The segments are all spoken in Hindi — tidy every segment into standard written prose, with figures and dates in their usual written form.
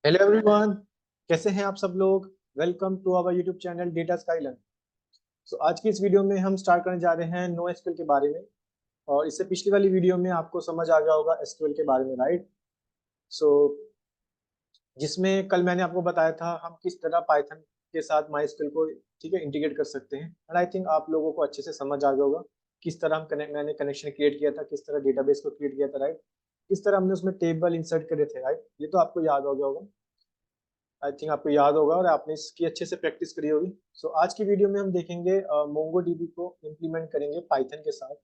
Hello everyone. कैसे हैं आप सब लोग। Welcome to our YouTube channel data Skylearn. So आज की इस वीडियो में हम स्टार्ट करने जा रहे हैं नो एसक्यूएल के बारे में। और इससे पिछली वाली वीडियो में आपको समझ आ गया होगा एसक्यूएल के बारे में, राइट। सो जिसमें कल मैंने आपको बताया था हम किस तरह पाइथन के साथ माई एसक्यूएल को, ठीक है, इंटीग्रेट कर सकते हैं। एंड आई थिंक आप लोगों को अच्छे से समझ आ गया होगा किस तरह मैंने कनेक्शन क्रिएट किया था, किस तरह डेटाबेस को क्रिएट किया था, राइट। किस तरह हमने उसमें टेबल इंसर्ट करे थे, राइट। ये तो आपको याद हो गया होगा। आई थिंक आपको याद होगा और आपने इसकी अच्छे से प्रैक्टिस करी होगी। सो आज की वीडियो में हम देखेंगे मोंगो डीबी को इम्प्लीमेंट करेंगे पाइथन के साथ,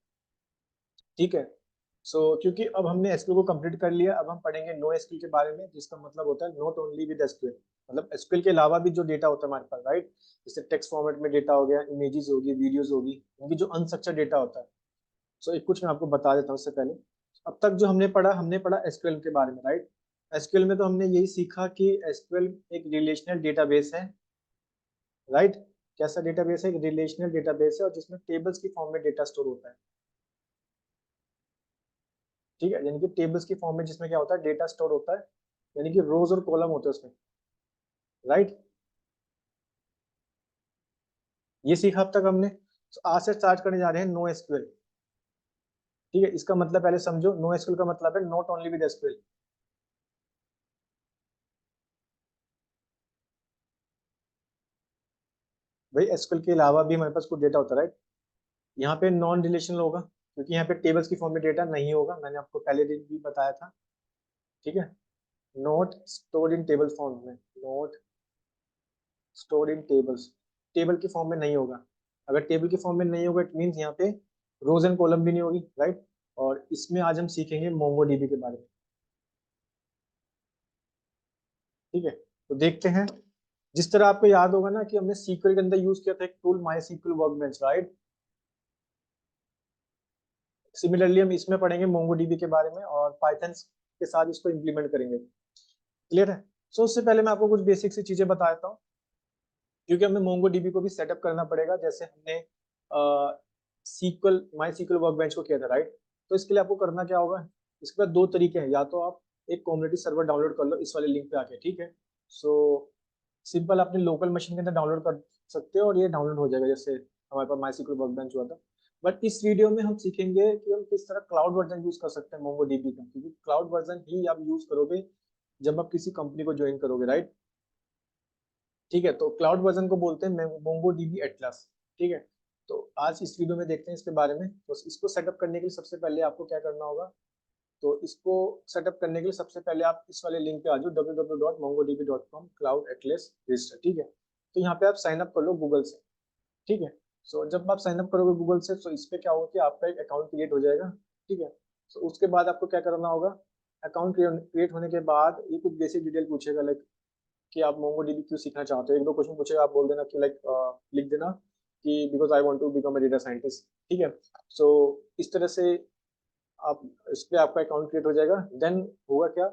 ठीक है। क्योंकि अब हमने एसक्यूएल को कंप्लीट कर लिया, अब हम पढ़ेंगे नो एसक्यूएल के बारे में, जिसका मतलब होता है नॉट ओनली विद एसक्यूएल। मतलब एसक्यूएल के अलावा भी जो डेटा होता है हमारे पास, राइट। जैसे टेक्स्ट फॉर्मेट में डेटा हो गया, इमेजेस होगी, वीडियोज होगी, उनकी जो अनस्ट्रक्चर्ड डेटा होता है। एक कुछ मैं आपको बता देता हूँ उससे पहले। अब तक जो हमने पढ़ा एसक्यूएल के बारे में, राइट। एसक्यूएल में तो हमने यही सीखा कि एसक्यूएल एक रिलेशनल डेटाबेस है, राइट। कैसा डेटाबेस है? एक रिलेशनल डेटाबेस है और जिसमें टेबल्स की फॉर्म में डेटा स्टोर होता है, ठीक है। यानी कि टेबल्स की फॉर्म में जिसमें क्या होता है, डेटा स्टोर होता है, यानी कि रोज और कॉलम होते हैं उसमें, राइट। ये सीखा अब तक हमने। आज से स्टार्ट करने जा रहे हैं नो एसक्यूएल, ठीक है। इसका मतलब पहले समझो, नो एसक्यूएल का मतलब है नॉट ओनली विद एसक्यूएल। भाई एसक्यूएल के अलावा भी हमारे पास कुछ डेटा होता है, राइट। यहाँ पे नॉन रिलेशनल होगा क्योंकि यहाँ पे टेबल्स की फॉर्म में डेटा नहीं होगा, मैंने आपको पहले दिन भी बताया था, ठीक है। Not stored in table form में, not stored in tables, table की फॉर्म में नहीं होगा। अगर टेबल की फॉर्म में नहीं होगा इट मीन्स यहाँ पे रोज एंड कॉलम भी नहीं होगी, राइट। और इसमें आज हम सीखेंगे मोंगो डीबी के बारे में, ठीक है। तो देखते हैं। जिस तरह आपको याद होगा ना कि हमने सीक्वल के अंदर यूज किया था एक टूल माई सीक्वल वर्कबेंच, राइट। सिमिलरली हम इसमें पढ़ेंगे मोंगो डीबी के बारे में और पाइथन के साथ इसको इम्प्लीमेंट करेंगे, क्लियर है। उससे पहले मैं आपको कुछ बेसिक सी चीजें बता देता हूँ, क्योंकि हमें मोंगो डीबी को भी सेटअप करना पड़ेगा जैसे हमने सीक्वल माई सीक्वल वर्कबेंच को किया था, राइट। तो इसके लिए आपको करना क्या होगा, इसके बाद दो तरीके हैं। या तो आप एक कम्युनिटी सर्वर डाउनलोड कर लो इस वाले लिंक पे आके, ठीक है। सो सिंपल अपने लोकल मशीन के अंदर डाउनलोड कर सकते हो और ये डाउनलोड हो जाएगा जैसे हमारे पास माई सीक्वल वर्कबेंच हुआ था। बट इस वीडियो में हम सीखेंगे कि हम किस तरह क्लाउड वर्जन यूज कर सकते हैं मोंगो डीबी का, क्योंकि क्लाउड वर्जन ही आप यूज करोगे जब आप किसी कंपनी को ज्वाइन करोगे, राइट। ठीक है, तो क्लाउड वर्जन को बोलते हैं मोंगो डीबी एटलस, ठीक है। तो आज इस वीडियो में देखते हैं इसके बारे में। तो इसको सेटअप करने के लिए सबसे पहले आपको क्या करना होगा, तो इसको सेटअप करने के लिए सबसे पहले आप इस वाले लिंक पे आ जाओ www.mongodb.com क्लाउड एटलस रजिस्टर, ठीक है। तो यहाँ पे आप साइन अप कर लो गूगल से, ठीक है। जब आप साइन अप करोगे गूगल से तो इस पे क्या होगा कि आपका एक अकाउंट क्रिएट हो जाएगा, ठीक है। उसके बाद आपको क्या करना होगा, अकाउंट क्रिएट होने के बाद ये कुछ बेसिक डिटेल पूछेगा, लाइक कि आप मोंगोडीबी क्यों सीखना चाहते हो। एक दो क्वेश्चन पूछेगा, आप बोल देना कि लाइक लिख देना कि because I want to become a data scientist, ठीक है। सो इस तरह से आप इस पे आपका अकाउंट क्रिएट हो जाएगा। देन होगा क्या,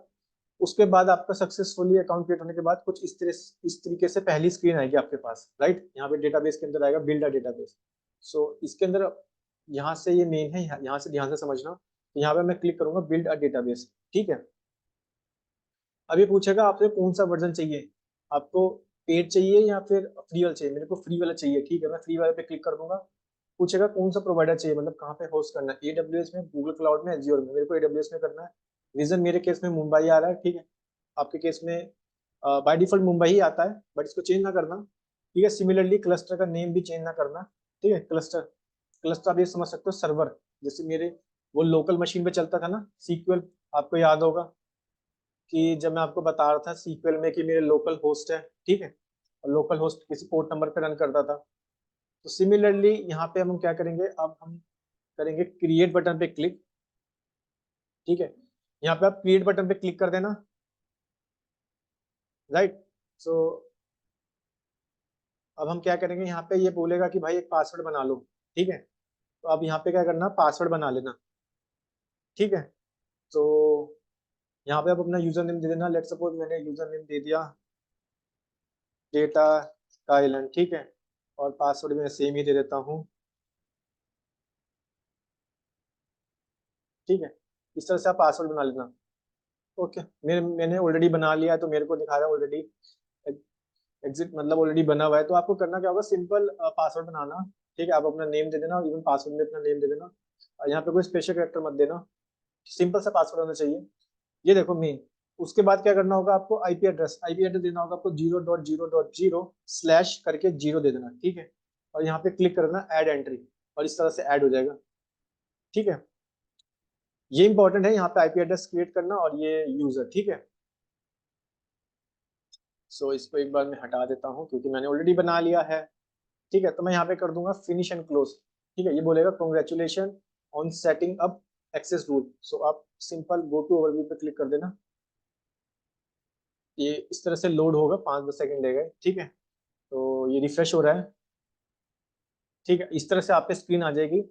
उसके बाद आपका सक्सेसफुली अकाउंट क्रिएट होने के बाद कुछ इस तरीके से पहली स्क्रीन आएगी आपके पास, राइट। यहाँ पे डेटाबेस के अंदर आएगा बिल्ड अ डेटाबेस। इसके अंदर यहाँ से ये मेन है, यहाँ से ध्यान से समझना। तो यहाँ पे मैं क्लिक करूंगा बिल्ड अ डेटाबेस, ठीक है। अब ये पूछेगा आपसे कौन सा वर्जन चाहिए, आपको पेड चाहिए या फिर फ्री वाला चाहिए। मेरे को फ्री वाला चाहिए, ठीक है। मैं फ्री वाले पे क्लिक कर दूंगा। पूछेगा कौन सा प्रोवाइडर चाहिए, मतलब कहाँ पे होस्ट करना है, एडब्ल्यूएस में, गूगल क्लाउड में, एज्योर में। मेरे को एडब्ल्यूएस में करना है। रीजन मेरे केस में मुंबई आ रहा है, ठीक है। आपके केस में बाय डिफॉल्ट मुंबई ही आता है, बट इसको चेंज ना करना, ठीक है। सिमिलरली क्लस्टर का नेम भी चेंज ना करना, ठीक है। क्लस्टर क्लस्टर आप ये समझ सकते हो सर्वर, जैसे मेरे वो लोकल मशीन पे चलता था ना सीक्वल, आपको याद होगा कि जब मैं आपको बता रहा था सीक्वल में कि मेरे लोकल होस्ट है, ठीक है। और लोकल होस्ट किसी पोर्ट नंबर पे रन करता था। तो सिमिलरली यहाँ पे हम क्या करेंगे, अब हम करेंगे क्रिएट बटन पे क्लिक, ठीक है। यहाँ पे आप क्रिएट बटन पे क्लिक कर देना, राइट। सो अब हम क्या करेंगे, यहाँ पे ये बोलेगा कि भाई एक पासवर्ड बना लो, ठीक है। तो अब यहाँ पे क्या करना, पासवर्ड बना लेना, ठीक है। तो यहाँ पे आप अपना यूजर नेम दे देना। लेट सपोज मैंने यूजर नेम दे दिया डेटा स्काईलैंड, ठीक है। और पासवर्ड भी मैं सेम ही दे देता हूँ, ठीक है। इस तरह से आप पासवर्ड बना लेना। ओके, मैंने ऑलरेडी बना लिया है, तो मेरे को दिखा रहा है ऑलरेडी एग्जिट, मतलब ऑलरेडी बना हुआ है। तो आपको करना क्या होगा, सिंपल पासवर्ड बनाना। ठीक है, आप अपना नेम दे देना, इवन पासवर्ड में अपना नेम दे देना। यहाँ पे कोई स्पेशल कैरेक्टर मत देना, सिंपल सा पासवर्ड होना चाहिए। ये देखो मेन। उसके बाद क्या करना होगा आपको, आईपी एड्रेस देना होगा आपको 0.0.0 करके 0 दे देना। ठीक है, और यहाँ पे क्लिक करना ऐड एंट्री, और इस तरह से ऐड हो जाएगा। ठीक है, ये इंपॉर्टेंट है, यहाँ पे आईपी एड्रेस क्रिएट करना और ये यूजर। ठीक है, सो इसको एक बार मैं हटा देता हूँ क्योंकि मैंने ऑलरेडी बना लिया है। ठीक है, तो मैं यहाँ पे कर दूंगा फिनिश एंड क्लोज। ठीक है, ये बोलेगा congratulation on setting up access rule. So आप सिंपल गो टू ओवरव्यू पे क्लिक कर देना। ये इस तरह से लोड होगा, 5-10 सेकंड लेगा। ठीक है, तो ये रिफ्रेश हो रहा है। ठीक है, इस तरह से आप पे स्क्रीन आ जाएगी।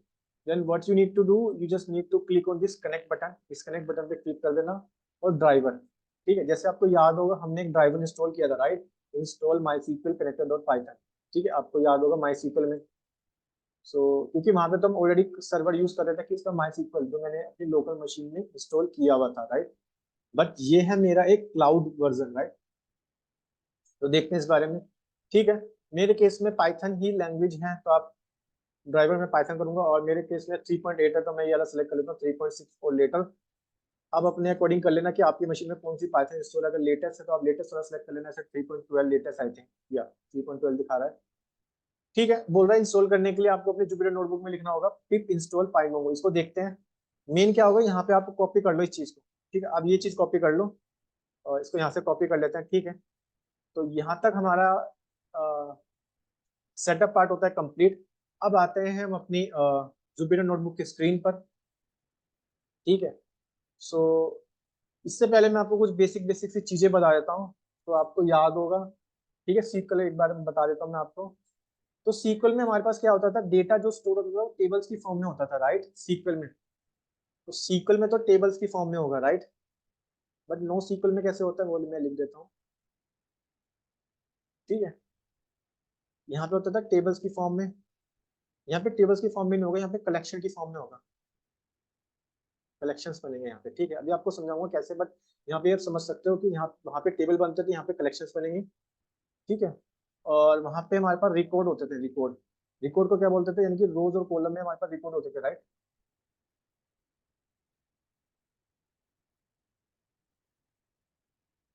Then what you need to do, you just need to click on this connect button. इस कनेक्ट बटन पे क्लिक कर देना, और ड्राइवर। ठीक है, जैसे आपको याद होगा हमने एक ड्राइवर इंस्टॉल किया था, right, install MySQL connector dot Python. ठीक है, आपको याद होगा माईसीक्वल में। सो क्योंकि वहां पे तो हम ऑलरेडी सर्वर यूज कर रहे थे, कि इसका माईसीक्वल जो मैंने अपनी लोकल मशीन में इंस्टॉल किया हुआ था, राइट। बट ये है मेरा एक क्लाउड वर्जन, राइट। तो देखते हैं इस बारे में। ठीक है, मेरे केस में पाइथन ही लैंग्वेज है, तो आप ड्राइवर में पाइथन करूंगा, और मेरे केस में 3.8 है, तो मैं ये वाला सेलेक्ट कर लेता हूँ 3.6 और लेटर। अब अपने अकॉर्डिंग कर लेना कि आपकी मशीन में कौन सी पाइथन इंस्टॉल है। अगर लेटेस्ट है तो आप लेटेस्ट वाला सेलेक्ट कर लेना, ऐसे 3.12 लेटेस्ट आई थिंक, या 3.12 दिखा रहा है। ठीक है, बोल रहा है इंस्टॉल करने के लिए आपको अपने जुपिटर नोटबुक में लिखना होगा पिप इंस्टॉल पाइमोंगो। इसको देखते हैं मेन क्या होगा। यहाँ पे आप कॉपी कर लो इस चीज को। ठीक है, अब ये चीज कॉपी कर लो, और इसको यहाँ से कॉपी कर लेते हैं। ठीक है, तो यहाँ तक हमारा सेटअप पार्ट होता है कंप्लीट। अब आते हैं हम अपनी जुपिटर नोटबुक की स्क्रीन पर। ठीक है, सो इससे पहले मैं आपको कुछ बेसिक बेसिक सी चीजें बता देता हूँ, तो आपको याद होगा। ठीक है, सीक्वल एक बार बता देता हूँ मैं आपको। तो सीक्वल में हमारे पास क्या होता था, डेटा जो स्टोर होता था वो टेबल्स की फॉर्म में होता था, राइट, सीक्वल में। तो सीक्वल में तो टेबल्स की फॉर्म में होगा, राइट। बट नो सीक्वल में कैसे होता है वो मैं लिख देता हूँ। ठीक है, यहाँ पे होता था टेबल्स की फॉर्म में। यहाँ पे टेबल्स की फॉर्म में नहीं होगा, यहाँ पे कलेक्शन की फॉर्म में होगा। कलेक्शंस बनेंगे यहाँ पे। ठीक है, अभी आपको समझाऊंगा कैसे, बट यहाँ पे आप समझ सकते हो कि यहाँ वहाँ पे टेबल बनते थे, यहाँ पे कलेक्शंस बनेंगे। ठीक है, और वहाँ पे हमारे पास रिकॉर्ड होते थे, रिकॉर्ड। रिकॉर्ड को क्या बोलते थे, यानी कि रोज और कॉलम में हमारे पास रिकॉर्ड होते थे, राइट।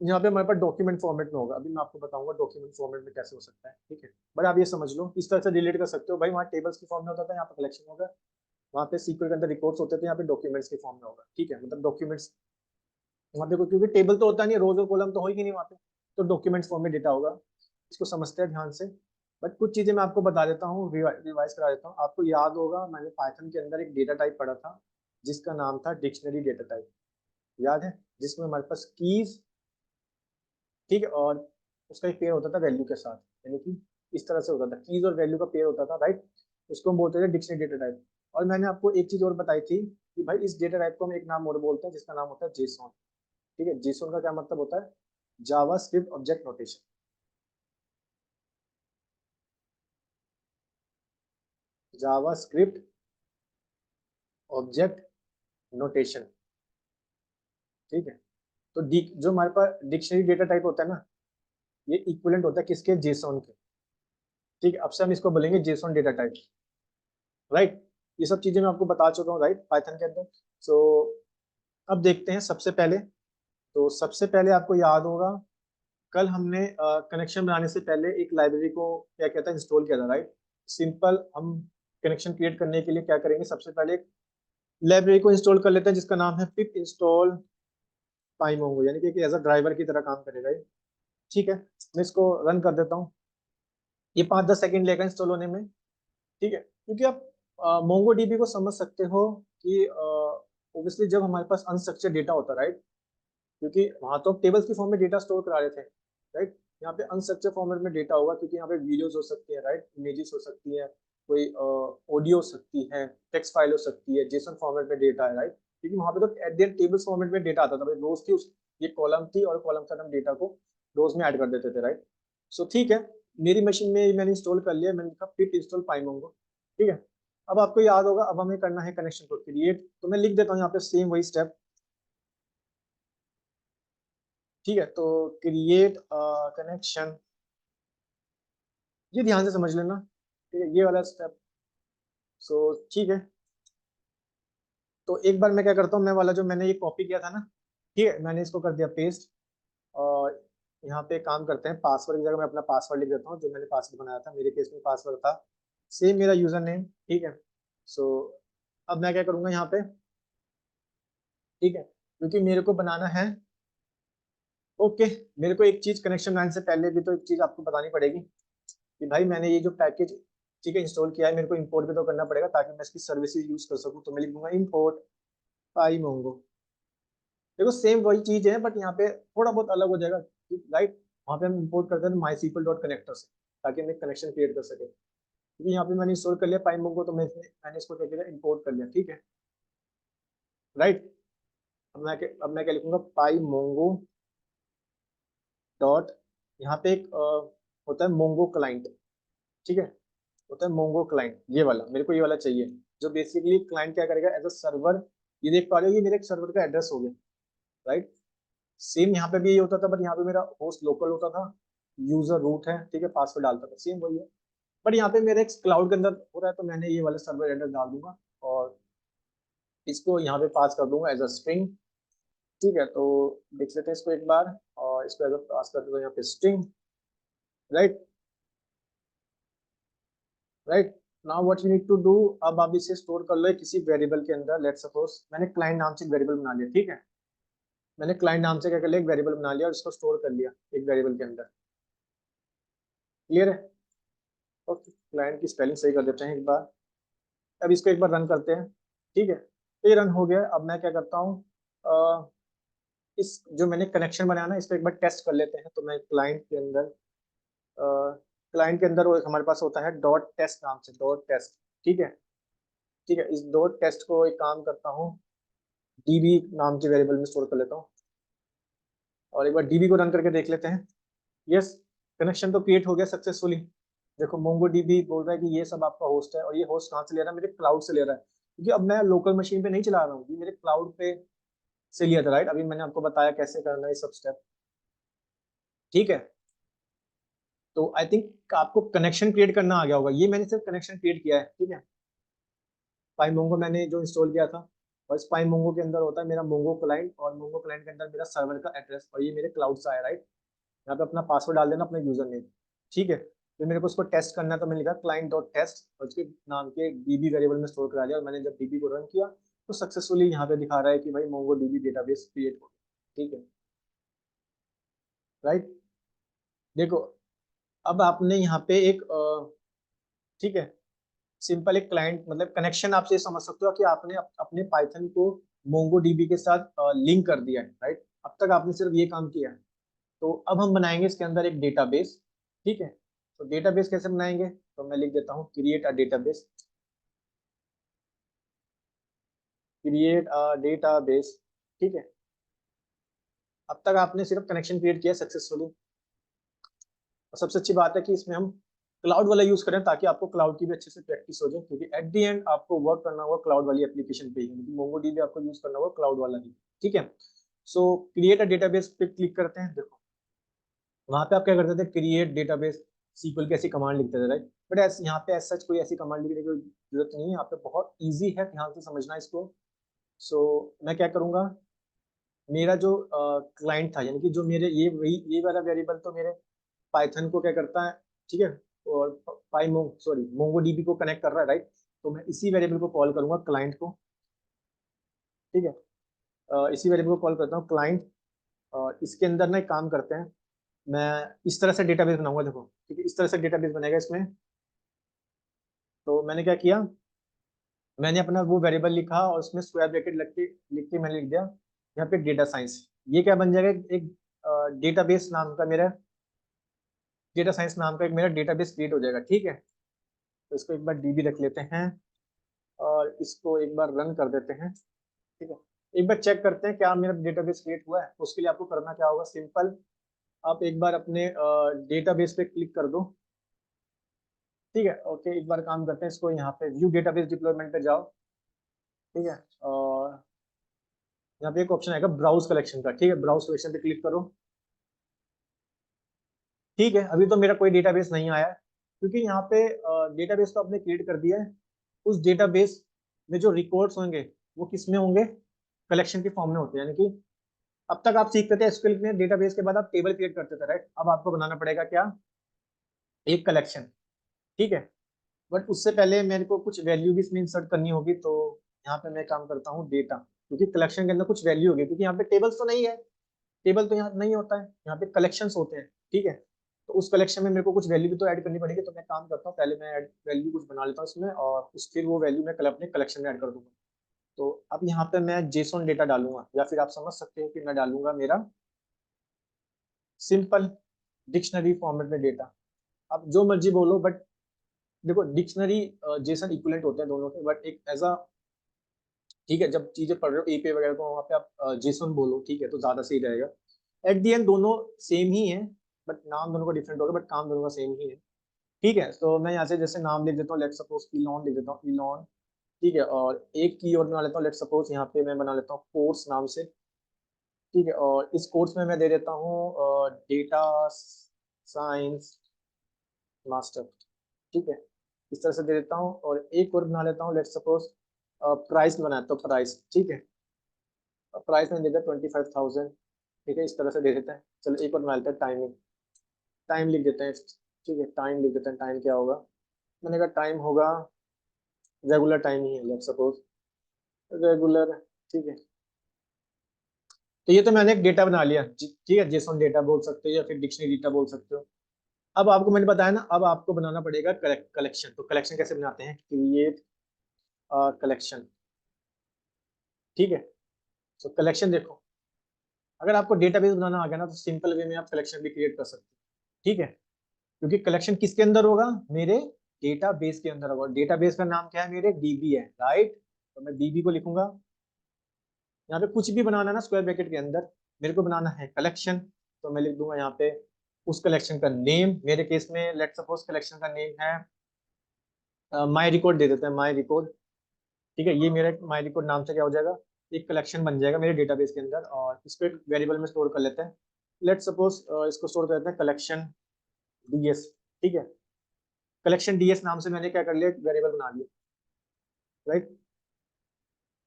यहाँ पे हमारे पास डॉक्यूमेंट फॉर्मेट में होगा, अभी मैं आपको बताऊंगा डॉक्यूमेंट फॉर्मेट में कैसे हो सकता है। ठीक है, बट आप ये समझ लो, इस तरह से रिलेट कर सकते हो भाई, वहाँ टेबल्स की फॉर्म में होता था, यहाँ पे कलेक्शन होगा। वहाँ पे सीक्वल के अंदर रिकॉर्ड्स होते थे, यहाँ पे डॉक्यूमेंट्स के फॉर्म में होगा। ठीक है, मतलब डॉक्यूमेंट्स वहाँ पे क्योंकि टेबल तो होता नहीं, रोज और कॉलम तो हो ही नहीं वहाँ पे, तो डॉक्यूमेंट्स फॉर्म में डेटा होगा। इसको समझते हैं ध्यान से। बट कुछ चीजें मैं आपको बता देता हूँ, रिवाइज करा देता हूँ। आपको याद होगा मैंने पाइथन के अंदर एक डेटा टाइप पढ़ा था, जिसका नाम था डिक्शनरी डेटा टाइप, याद है, जिसमें हमारे पास कीज। ठीक है, और उसका एक पेयर होता था वैल्यू के साथ, यानी कि इस तरह से होता था, कीज और वैल्यू का पेयर होता था, राइट। उसको हम बोलते थे डिक्शनरी डेटा टाइप। और मैंने आपको एक चीज और बताई थी कि भाई इस डेटा टाइप को हम एक नाम और बोलते हैं, जिसका नाम होता है जेसॉन। ठीक है, जेसॉन का क्या मतलब होता है, जावा स्क्रिप्ट ऑब्जेक्ट नोटेशन। जावा स्क्रिप्ट ऑब्जेक्ट नोटेशन। ठीक है, तो जो हमारे पास डिक्शनरी डेटा टाइप होता है ना, ये इक्विवेलेंट होता है किसके, जेसॉन के। ठीक है, अब से हम इसको बोलेंगे जेसॉन डेटा टाइप, राइट। ये सब चीजें मैं आपको बता चुका हूँ, राइट, पाइथन के अंदर। सो अब देखते हैं सबसे पहले। तो सबसे पहले आपको याद होगा, कल हमने कनेक्शन बनाने से पहले एक लाइब्रेरी को क्या कहता है, इंस्टॉल किया था, राइट। सिंपल हम कनेक्शन क्रिएट करने के लिए क्या करेंगे, सबसे पहले एक लाइब्रेरी को इंस्टॉल कर लेते हैं, जिसका नाम है पिप इंस्टॉल पाइमोंगो, यानी कि एज अ ड्राइवर की तरह काम करेगा ये। ठीक है, मैं इसको रन कर देता हूँ। ये 5-10 सेकंड लेगा इंस्टॉल होने में। ठीक है, क्योंकि आप मोंगो डीबी को समझ सकते हो कि ऑब्वियसली जब हमारे पास अनस्ट्रक्चर्ड डेटा होता है, राइट, क्योंकि वहां तो टेबल्स की फॉर्म में डेटा स्टोर करा रहे थे, राइट। यहाँ पे अनस्ट्रक्चर्ड फॉर्मेट में डेटा होगा, क्योंकि यहाँ पे वीडियोस हो सकती है, राइट, इमेजेस हो सकती है, कोई ऑडियो हो सकती है, टेक्स्ट फाइल हो सकती है, जेसन फॉर्मेट में डेटा है, राइट। क्योंकि वहां पे तो एट द टेबल्स फॉर्मेट में डेटा आता था भाई, रोज की उस ये कॉलम थी, और कॉलम से हम डेटा को रोज में ऐड कर देते थे, राइट। सो ठीक है, मेरी मशीन में मैंने इंस्टॉल कर लिया, मैंने लिखा पिप इंस्टॉल पाइमोंगो। ठीक है, अब आपको याद होगा, अब हमें करना है कनेक्शन को क्रिएट, तो मैं लिख देता हूँ यहाँ पे सेम वही स्टेप। ठीक है, तो क्रिएट कनेक्शन, ये ध्यान से समझ लेना, ठीक है, ये वाला स्टेप। सो ठीक है, तो एक बार मैं क्या करता हूँ, मैं वाला जो मैंने ये कॉपी किया था ना, ठीक है, मैंने इसको कर दिया पेस्ट। और यहाँ पे काम करते हैं, पासवर्ड की जगह मैं अपना पासवर्ड लिख देता हूँ, जो मैंने पासवर्ड बनाया था, मेरे केस में पासवर्ड था सेम मेरा यूजर नेम, ठीक है। सो अब मैं क्या करूंगा यहाँ पे, ठीक है, क्योंकि मेरे को बनाना है, ओके, मेरे को एक चीज कनेक्शन बनाने से पहले भी तो एक चीज आपको बतानी पड़ेगी कि भाई मैंने ये जो पैकेज, ठीक है, इंस्टॉल किया है, मेरे को इंपोर्ट भी तो करना पड़ेगा ताकि मैं इसकी सर्विसेज यूज कर सकूँ। तो मैं लिख दूंगा इंपोर्ट पाई मोंगो। देखो सेम वही चीज है, बट यहाँ पे थोड़ा बहुत अलग हो जाएगा, राइट। वहाँ पे हम इंपोर्ट करते हैं माई सीक्वल डॉट कनेक्टर से, ताकि हम एक कनेक्शन क्रिएट कर सके, क्योंकि यहाँ पे मैंने इंस्टॉल कर लिया पाई मोंगो, तो मैंने इसको क्या किया, इंपोर्ट कर लिया, ठीक है, राइट। अब मैं क्या लिखूंगा, पाई मोंगो डॉट, यहाँ पे एक होता है मोंगो क्लाइंट, ठीक है, होता है मोंगो क्लाइंट, ये वाला मेरे को, ये वाला चाहिए, जो बेसिकली क्लाइंट क्या करेगा एज अ सर्वर। ये देख पा रहे हो, ये मेरे एक सर्वर का एड्रेस हो गया, राइट। सेम यहाँ पे भी ये होता था, बट यहाँ पे मेरा होस्ट लोकल होता था, यूजर रूट है, ठीक है, पासवर्ड डालता था, सेम वही है। बट यहाँ पे मेरे एक क्लाउड के अंदर हो रहा है, तो मैंने ये वाला सर्वर एड्रेस डाल दूंगा और इसको यहाँ पे पास कर दूंगा एज अ स्ट्रिंग, ठीक है। तो देख लेते हैं इसको एक बार, और इसको एज अ पास कर दूंगा यहाँ पे string, right, right. Now what you need to do, अब आप इसे स्टोर कर लो किसी वेरिएबल के अंदर। लेट सपोज मैंने क्लाइंट नाम से एक वेरिएबल बना लिया, ठीक है, मैंने क्लाइंट नाम से क्या कर लिया, एक वेरिएबल बना लिया और इसको स्टोर कर लिया एक वेरिएबल के अंदर, क्लियर है। ओके, क्लाइंट की स्पेलिंग सही कर देते हैं एक बार। अब इसको एक बार रन करते हैं, ठीक है, तो ये रन हो गया। अब मैं क्या करता हूँ, इस जो मैंने कनेक्शन बनाया ना, इसको एक बार टेस्ट कर लेते हैं। तो मैं क्लाइंट के अंदर वो एक हमारे पास होता है डॉट टेस्ट नाम से, डॉट टेस्ट, ठीक है, ठीक है, इस डॉट टेस्ट को एक काम करता हूँ, डीबी नाम के वेरिएबल में स्टोर कर लेता हूँ, और एक बार डीबी को रन करके देख लेते हैं। यस, कनेक्शन तो क्रिएट हो गया सक्सेसफुली। देखो मोंगो डीबी बोल रहा है कि ये सब आपका होस्ट है, और ये होस्ट कहाँ से ले रहा है, मेरे क्लाउड से ले रहा है, क्योंकि अब मैं लोकल मशीन पे नहीं चला रहा हूँ, ये मेरे क्लाउड पे से लिया था, राइट। अभी मैंने आपको बताया कैसे करना है ये सब स्टेप, ठीक है। तो आई थिंक आपको कनेक्शन क्रिएट करना आ गया होगा, ये मैंने सिर्फ कनेक्शन क्रिएट किया है, ठीक है। पाई मोंगो मैंने जो इंस्टॉल किया था, और इस पाई मोंगो के अंदर होता है मेरा मोंगो क्लाइंट, और मोंगो क्लाइंट के अंदर मेरा सर्वर का एड्रेस, और ये मेरे क्लाउड से आया, राइट। यहाँ पे अपना पासवर्ड डाल देना, अपना यूजर नेम, ठीक है। तो मेरे को उसको टेस्ट करना है, तो मैंने लिखा क्लाइंट डॉट टेस्ट और उसके नाम के डीबी वेरिएबल में स्टोर करा दिया, और मैंने जब डीबी को रन किया तो सक्सेसफुली यहाँ पे दिखा रहा है कि भाई मोंगो डीबी डेटाबेस क्रिएट हो गया, ठीक है, राइट। देखो अब आपने यहाँ पे एक ठीक है, सिंपल एक क्लाइंट मतलब कनेक्शन, आप ये समझ सकते हो कि आपने अपने पाइथन को मोंगो डीबी के साथ लिंक कर दिया है, राइट। अब तक आपने सिर्फ ये काम किया है। तो अब हम बनाएंगे इसके अंदर एक डेटाबेस, ठीक है। तो डेटाबेस कैसे बनाएंगे, तो मैं लिख देता हूँ create a database, create a database, ठीक है। अब तक आपने सिर्फ कनेक्शन क्रिएट किया सक्सेसफुली, और सबसे अच्छी बात है कि इसमें हम क्लाउड वाला यूज करें, ताकि आपको क्लाउड की भी अच्छे से प्रैक्टिस हो जाए, क्योंकि एट दी एंड आपको वर्क करना होगा क्लाउड वाली एप्लीकेशन पे ही, क्योंकि मोंगोडीबी आपको यूज करना होगा क्लाउड वाला ही, ठीक है। सो क्रिएट अ डेटाबेस पे क्लिक करते हैं। देखो वहां पे आप क्या करते थे, क्रिएट डेटाबेस सीक्वल की ऐसी कमांड लिखते थे, राइट। बट ऐसे यहाँ पे सच कोई ऐसी कमांड लिखने की जरूरत नहीं है, यहाँ पे बहुत ईजी है, ध्यान से समझना इसको। सो मैं क्या करूंगा, मेरा जो क्लाइंट था, यानी कि जो मेरे ये वाला वेरिएबल तो मेरे पाइथन को क्या करता है, ठीक है, और सॉरी मोंगो डीबी को कनेक्ट कर रहा है, राइट। तो मैं इसी वेरिएबल को कॉल करूंगा क्लाइंट को, ठीक है। इसी वेरिएबल को कॉल करता हूँ क्लाइंट, और इसके अंदर ना एक काम करते हैं, मैं इस तरह से डेटाबेस बनाऊंगा, देखो ठीक है, इस तरह से डेटाबेस बनेगा इसमें। तो मैंने क्या किया, मैंने अपना वो वेरिएबल लिखा और उसमें स्क्वायर ब्रैकेट लिख के मैंने लिख दिया यहाँ पे डेटा साइंस। ये क्या बन जाएगा, एक डेटाबेस नाम का मेरा, डेटा साइंस नाम का एक मेरा डेटाबेस क्रिएट हो जाएगा, ठीक है। तो इसको एक बार डीबी रख लेते हैं, और इसको एक बार रन कर देते हैं, ठीक है। एक बार चेक करते हैं क्या मेरा डेटाबेस क्रिएट हुआ है। तो उसके लिए आपको करना क्या होगा, सिंपल, आप एक बार अपने डेटाबेस पे क्लिक कर दो, ठीक है। ओके, एक बार काम करते हैं, इसको यहाँ पे व्यू डेटाबेस डिप्लॉयमेंट पे जाओ, ठीक है, और यहाँ पे एक ऑप्शन आएगा ब्राउज कलेक्शन का, ठीक है, ब्राउज कलेक्शन पे क्लिक करो। ठीक है, अभी तो मेरा कोई डेटाबेस नहीं आया है, क्योंकि यहाँ पे डेटाबेस तो आपने क्रिएट कर दिया है। उस डेटाबेस में जो रिकॉर्ड्स होंगे वो किस में होंगे, कलेक्शन के फॉर्म में होते हैं। यानी कि अब तक आप सीखते थे एसक्यूएल में डेटाबेस के बाद आप टेबल क्रिएट करते थे, राइट। अब आपको बनाना पड़ेगा क्या, एक कलेक्शन। ठीक है, बट उससे पहले मेरे को कुछ वैल्यू भी इसमें इंसर्ट करनी होगी, तो यहाँ पे मैं काम करता हूँ डेटा, क्योंकि कलेक्शन के अंदर कुछ वैल्यू होगी, क्योंकि यहाँ पे टेबल्स तो नहीं है, टेबल तो यहाँ नहीं होता है, यहाँ पे कलेक्शंस होते हैं। ठीक है, तो उस कलेक्शन में मेरे को कुछ वैल्यू भी तो ऐड करनी पड़ेगी, तो मैं काम करता हूँ पहले मैं वैल्यू कुछ बना लेता हूँ इसमें, और फिर वो वैल्यू मैं कल अपने कलेक्शन में ऐड कर दूंगा। तो अब यहाँ पे मैं जेसॉन डेटा डालूंगा, या फिर आप समझ सकते हो कि मैं डालूंगा मेरा सिंपल डिक्शनरी फॉर्मेट में डेटा। आप जो मर्जी बोलो, बट देखो डिक्शनरी जेसन इक्विवेलेंट होते हैं दोनों के, बट एक एज अ, ठीक है, जब चीजें पढ़ रहे हो एपीआई वगैरह को वहाँ पे आप जेसन बोलो, ठीक है, तो ज्यादा सही रहेगा। एट दी एंड दोनों सेम ही है, बट नाम दोनों का डिफरेंट होगा, बट काम दोनों का सेम ही है। ठीक है, तो मैं यहाँ से जैसे नाम लिख देता हूँ, लेट सपोज इलॉन लिख देता हूँ, इलॉन। ठीक है, और एक की और बना लेता हूँ, लेट सपोज यहाँ पे मैं बना लेता हूँ कोर्स नाम से। ठीक है, और इस कोर्स में मैं दे देता हूँ डेटा साइंस मास्टर। ठीक है, इस तरह से दे देता हूँ, और एक और बना लेता हूँ, लेट सपोज प्राइस बनाता हूँ, प्राइस। ठीक है, प्राइस में दे देता 25,000। ठीक है, इस तरह से दे देते हैं। चलो एक और बना लेते हैं, टाइमिंग, टाइम लिख देते हैं। ठीक है, टाइम लिख देते हैं, टाइम क्या होगा, मैंने कहा टाइम होगा रेगुलर टाइम ही है, लेट सपोज रेगुलर। ठीक है, तो ये तो मैंने एक डेटा बना लिया ठीक है, जेसॉन डेटा बोल सकते हो या फिर डिक्शनरी डेटा बोल सकते हो। अब आपको मैंने बताया ना, अब आपको बनाना पड़ेगा कलेक्शन। तो कलेक्शन कैसे बनाते हैं, क्रिएट कलेक्शन। ठीक है, तो कलेक्शन देखो, अगर आपको डेटाबेस बनाना आ गया ना, तो सिंपल वे में आप कलेक्शन भी क्रिएट कर सकते हो। ठीक है, क्योंकि कलेक्शन किसके अंदर होगा, मेरे डेटाबेस के अंदर होगा। डेटाबेस का नाम क्या है, मेरे डीबी है, राइट। तो मैं डीबी को लिखूंगा। यहाँ पे कुछ भी बनाना है ना स्क्वायर ब्रैकेट के अंदर, मेरे को बनाना है कलेक्शन, तो मैं लिख दूंगा यहाँ पे उस कलेक्शन का नेम। मेरे केस में लेट सपोज कलेक्शन का नेम है माई रिकॉर्ड, दे देते हैं माई रिकॉर्ड। ठीक है, ये मेरे माई रिकॉर्ड नाम से क्या हो जाएगा, एक कलेक्शन बन जाएगा मेरे डेटाबेस के अंदर, और इसको एक वेरिएबल में स्टोर कर लेते हैं। लेट सपोज इसको स्टोर कर लेते हैं कलेक्शन डीएस। ठीक है, कलेक्शन डीएस नाम से मैंने क्या कर लिया, एक वेरिएबल बना लिया, राइट।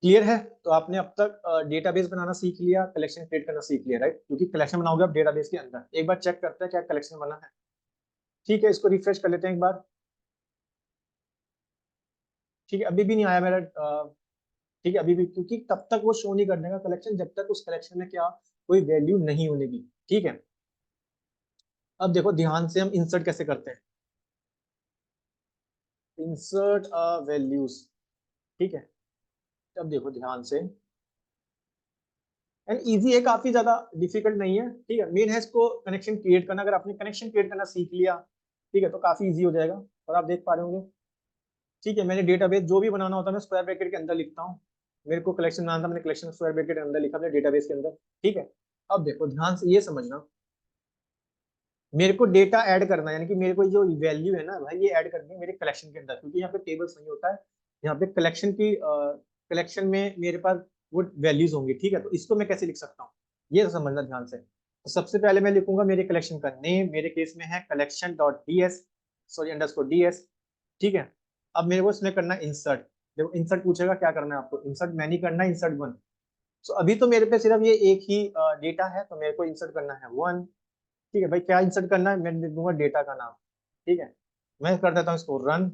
क्लियर है, तो आपने अब तक डेटाबेस बनाना सीख लिया, कलेक्शन क्रिएट करना सीख लिया, राइट। क्योंकि कलेक्शन बनाओगे आप डेटाबेस के अंदर। एक बार चेक करते हैं क्या कलेक्शन बना है। ठीक है, इसको रिफ्रेश कर लेते हैं एक बार। ठीक है, अभी भी नहीं आया मेरा ठीक है, अभी भी, क्योंकि तब तक वो शो नहीं करने का कलेक्शन जब तक उस कलेक्शन में क्या, कोई वैल्यू नहीं होने की। ठीक है, अब देखो ध्यान से हम इंसर्ट कैसे करते हैं, इंसर्ट वैल्यूज। ठीक है, अब देखो ध्यान से, एंड इजी है, काफी ज्यादा डिफिकल्ट नहीं है। ठीक है, मेन है इसको कनेक्शन क्रिएट करना। अगर आपने कनेक्शन क्रिएट करना सीख लिया, ठीक है, तो काफी इजी हो जाएगा। और आप देख पा रहे होंगे, ठीक है, मैंने डेटाबेस जो भी बनाना होता है मैं स्क्वायर ब्रैकेट के अंदर लिखता हूँ। मेरे को कलेक्शन बनाना था, मैंने कलेक्शन स्क्वायर ब्रैकेट के अंदर लिखा अपने डेटाबेस के अंदर। ठीक है, अब देखो ध्यान से ये समझना, मेरे को डेटा ऐड करना है, यानी कि मेरे को जो वैल्यू है ना भाई, ये ऐड करनी है मेरे कलेक्शन के अंदर, क्योंकि यहाँ पे टेबल्स नहीं होता है। यहाँ पे कलेक्शन की कलेक्शन में मेरे पास वो वैल्यूज होंगी। ठीक है, तो इसको मैं कैसे लिख सकता हूँ, ये समझना ध्यान से। तो सबसे पहले मैं लिखूंगा मेरे कलेक्शन का नेम, मेरे केस में है collection dot D S, sorry underscore D S. ठीक है, अब मेरे को इसमें करना है इंसर्ट। देखो इंसर्ट पूछेगा क्या करना है आपको, इंसर्ट मैनी करना है, इंसर्ट वन। सो अभी तो मेरे पे सिर्फ ये एक ही डेटा है, तो मेरे को इंसर्ट करना है वन। ठीक है भाई, क्या इंसर्ट करना है, मैं लिख दूंगा डेटा का नाम। ठीक है, मैं कर देता हूँ इसको रन।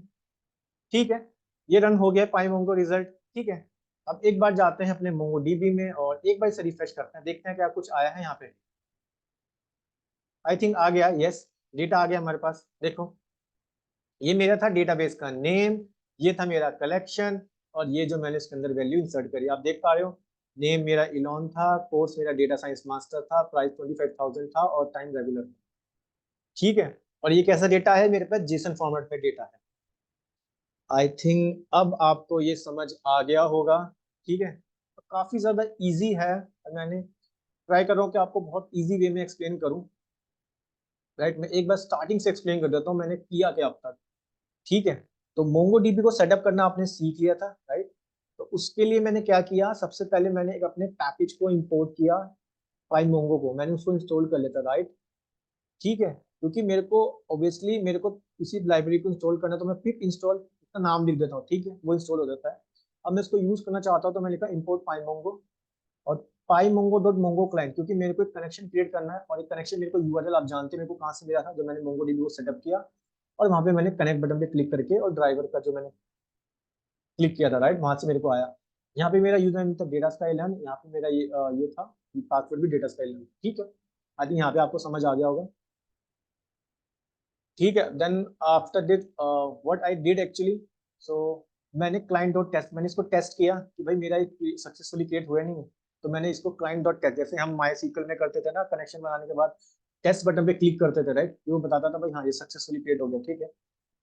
ठीक है, ये रन हो गया पाई मोंगो रिजल्ट। ठीक है, अब एक बार जाते हैं अपने मोंगो डीबी में, और एक बार इसे रिफ्रेश करते हैं, देखते हैं क्या कुछ आया है यहाँ पे। आई थिंक आ गया, यस, डेटा आ गया हमारे पास। देखो ये मेरा था डेटाबेस का नेम, ये था मेरा कलेक्शन, और ये जो मैंने इसके अंदर वैल्यू इंसर्ट करी, आप देख पा रहे हो। नेम मेरा इलॉन था, कोर्स मेरा डेटा साइंस मास्टर था, प्राइस 25,000 था, और टाइम रेगुलर था। ठीक है, और ये कैसा डेटा है, मेरे पास जेसन फॉर्मेट में डेटा है। आई थिंक अब आपको ये समझ आ गया होगा। ठीक है, तो काफी ज्यादा इजी है, और मैंने ट्राई कर रहा हूँ कि आपको बहुत इजी वे में एक्सप्लेन करूँ, राइट। मैं एक बार स्टार्टिंग से एक्सप्लेन कर देता हूँ मैंने किया क्या अब तक। ठीक है, तो मोंगो डीबी को सेटअप करना आपने सीख लिया था, राइट। तो उसके लिए मैंने क्या किया, सबसे पहले मैंने एक अपने पैकेज को इंपोर्ट किया, फाइल मोंगो को मैंने उसको इंस्टॉल कर लेता, राइट। ठीक है, क्योंकि मेरे को ऑब्वियसली मेरे को किसी लाइब्रेरी को इंस्टॉल करना है, तो मैं पिप इंस्टॉल का नाम लिख देता हूँ, ठीक है, वो इंस्टॉल हो जाता है। अब मैं इसको यूज करना चाहता हूँ तो मैं लिखा इम्पोर्ट पाइमोंगो, और पाइमोंगो डॉट मोंगो क्लाइंट, क्योंकि मेरे को एक कनेक्शन क्रिएट करना है, और एक कनेक्शन मेरे को यूआरएल आप जानते हैं मेरे को कहाँ से मिला था, जब मैंने मोंगो डीबी को सेटअप किया, और वहां पे मैंने कनेक्ट बटन पे क्लिक करके और ड्राइवर का जो मैंने क्लिक किया था, राइट, वहां से मेरे को आया। यहाँ पे मेरा यूजर नेम था डेटा स्काई लर्न, यहाँ पे मेरा ये था, पासवर्ड भी डेटा स्काई लर्न, ठीक है। आई थिंक यहाँ पे आपको समझ आ गया होगा, ठीक है। Then after this what I did actually, so मैंने क्लाइंट डॉट टेस्ट, मैंने इसको टेस्ट किया कि भाई मेरा सक्सेसफुली क्रिएट हुआ नहीं है, तो मैंने इसको क्लाइंट डॉट टेस्ट, जैसे हम माई सीक्वल में करते थे ना, कनेक्शन बनाने के बाद टेस्ट बटन पे क्लिक करते थे, राइट, वो बताता था भाई हाँ ये सक्सेसफुली क्रिएट हो गया, ठीक है।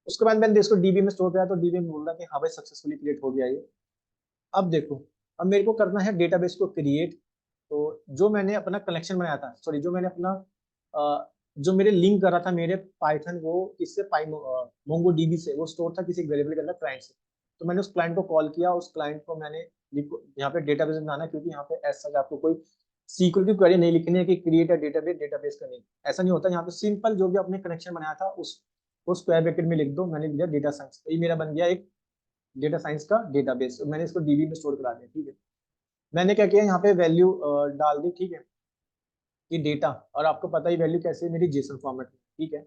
उसके बाद मैंने इसको डीबी में स्टोर किया, तो डीबी में बोल रहा कि हाँ भाई सक्सेसफुली क्रिएट हो गया ये। अब देखो, अब मेरे को करना है डेटाबेस को क्रिएट। तो जो मैंने अपना कलेक्शन बनाया था, सॉरी, जो मैंने अपना जो मेरे लिंक करा था मेरे पाइथन वो इससे मोंगो डीबी से, वो स्टोर था किसी वेरिएबल के अंदर क्लाइंट से। तो मैंने उस क्लाइंट को कॉल किया, उस क्लाइंट को मैंने यहाँ पे डेटाबेस बनाना है, क्योंकि यहाँ पे ऐसा आपको कोई सीक्वल की क्वेरी नहीं लिखनी है कि क्रिएट अ डेटाबेस, डेटाबेस का नहीं, ऐसा नहीं होता। यहाँ पे सिंपल जो भी आपने कनेक्शन बनाया था उस स्क्वायर ब्रैकेट में लिख दो, मैंने दिया डेटा साइंस, तो ये मेरा बन गया एक डेटा साइंस का डेटाबेस, मैंने इसको डीबी में स्टोर करा दिया, ठीक है। मैंने क्या किया, यहाँ पे वैल्यू डाल दी, ठीक है, कि डेटा, और आपको पता ही वैल्यू कैसे है मेरी जेसन फॉर्मेट में, ठीक है,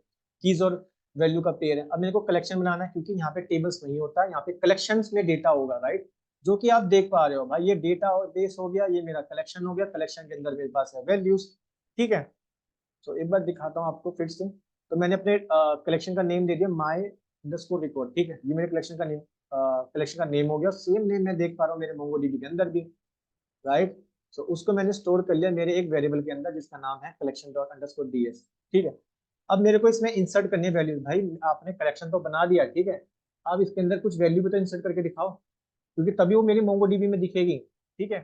कीज और वैल्यू का पेयर है। अब मेरे को कलेक्शन बनाना है, क्योंकि यहाँ पे टेबल्स नहीं होता, यहाँ पे कलेक्शंस में डेटा होगा, राइट, जो कि आप देख पा रहे हो भाई, ये डेटा बेस हो गया, ये मेरा कलेक्शन हो गया, कलेक्शन के अंदर मेरे पास है वैल्यूज, ठीक है। तो एक बार दिखाता हूँ आपको फिर से। तो मैंने अपने कलेक्शन का नेम दे दिया माई अंडरस्कोर रिकॉर्ड, ठीक है, ये मेरे कलेक्शन का नेम हो गया, सेम नेम मैं देख पा रहा हूँ मेरे मोंगोडीबी के अंदर भी, राइट। सो उसको मैंने स्टोर कर लिया मेरे एक वेरिएबल के अंदर, जिसका नाम है कलेक्शन डॉट अंडरस्कोर डीएस, ठीक है। अब मेरे को इसमें इंसर्ट करनी है वैल्यूज, भाई आपने कलेक्शन तो बना दिया, ठीक है, अब इसके अंदर कुछ वैल्यू भी तो इंसर्ट करके दिखाओ, क्योंकि तभी वो मेरी मोंगोडीबी में दिखेगी, ठीक है।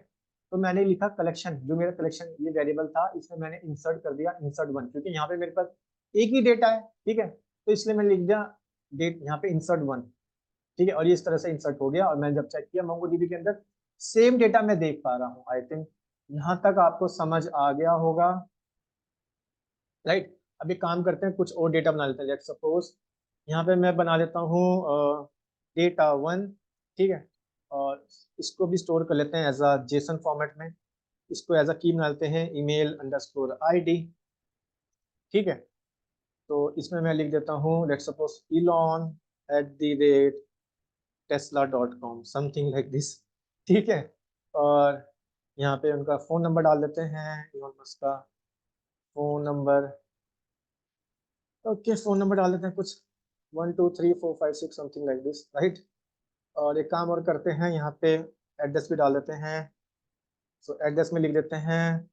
तो मैंने लिखा कलेक्शन, जो मेरा कलेक्शन ये वेरिएबल था, इसमें मैंने इंसर्ट कर दिया इंसर्ट वन, क्योंकि यहाँ पे मेरे पास एक ही डेटा है, ठीक है, तो इसलिए मैंने लिख दिया डेट यहाँ पे इंसर्ट वन, ठीक है, और ये इस तरह से इंसर्ट हो गया। और मैंने जब चेक किया मोंगोडीबी के अंदर सेम डेटा मैं देख पा रहा हूँ। आई थिंक यहाँ तक आपको समझ आ गया होगा, राइट। अभी काम करते हैं, कुछ और डेटा बना लेते हैं, लेट्स सपोज यहाँ पे मैं बना लेता हूँ डेटा वन, ठीक है, और इसको भी स्टोर कर लेते हैं एज अ जेसन फॉर्मेट में, इसको एज अ की बना लेते हैं ईमेल अंडरस्कोर आईडी, ठीक है। तो इसमें मैं लिख देता हूँ let's suppose elon@tesla.com, something like this, ठीक है। और यहाँ पे उनका फोन नंबर डाल देते हैं, इलॉन मस्क का phone number, okay, phone number डाल देते हैं कुछ 12345 6 समथिंग लाइक दिस, राइट। और एक काम और करते हैं, यहाँ पे एड्रेस भी डाल देते हैं। सो एड्रेस में लिख देते हैं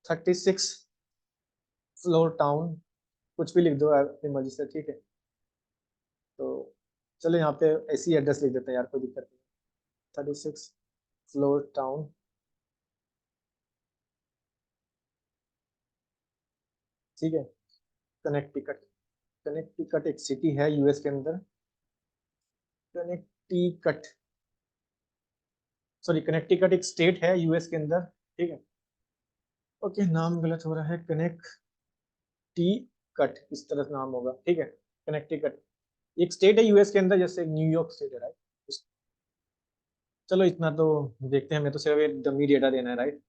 36 फ्लोर टाउन, कुछ भी लिख दो अपनी मर्जी से, ठीक है। तो चलो यहाँ पे ऐसी एड्रेस लिख देते हैं यार, कोई दिक्कत नहीं। 36 फ्लोर टाउन, ठीक है, कनेक्टिकट, कनेक्टिकट एक सिटी है यूएस के अंदर, कनेक्टिकट, सॉरी कनेक्टिकट एक स्टेट है यूएस के अंदर, ठीक है। ओके, नाम गलत हो रहा है, कनेक्टिकट इस तरह से नाम होगा, ठीक है, कनेक्टिकट एक स्टेट है यूएस के अंदर, जैसे न्यूयॉर्क स्टेट है, राइट। चलो इतना तो देखते हैं, हमें तो सिर्फ एक डमी डेटा देना है, राइट।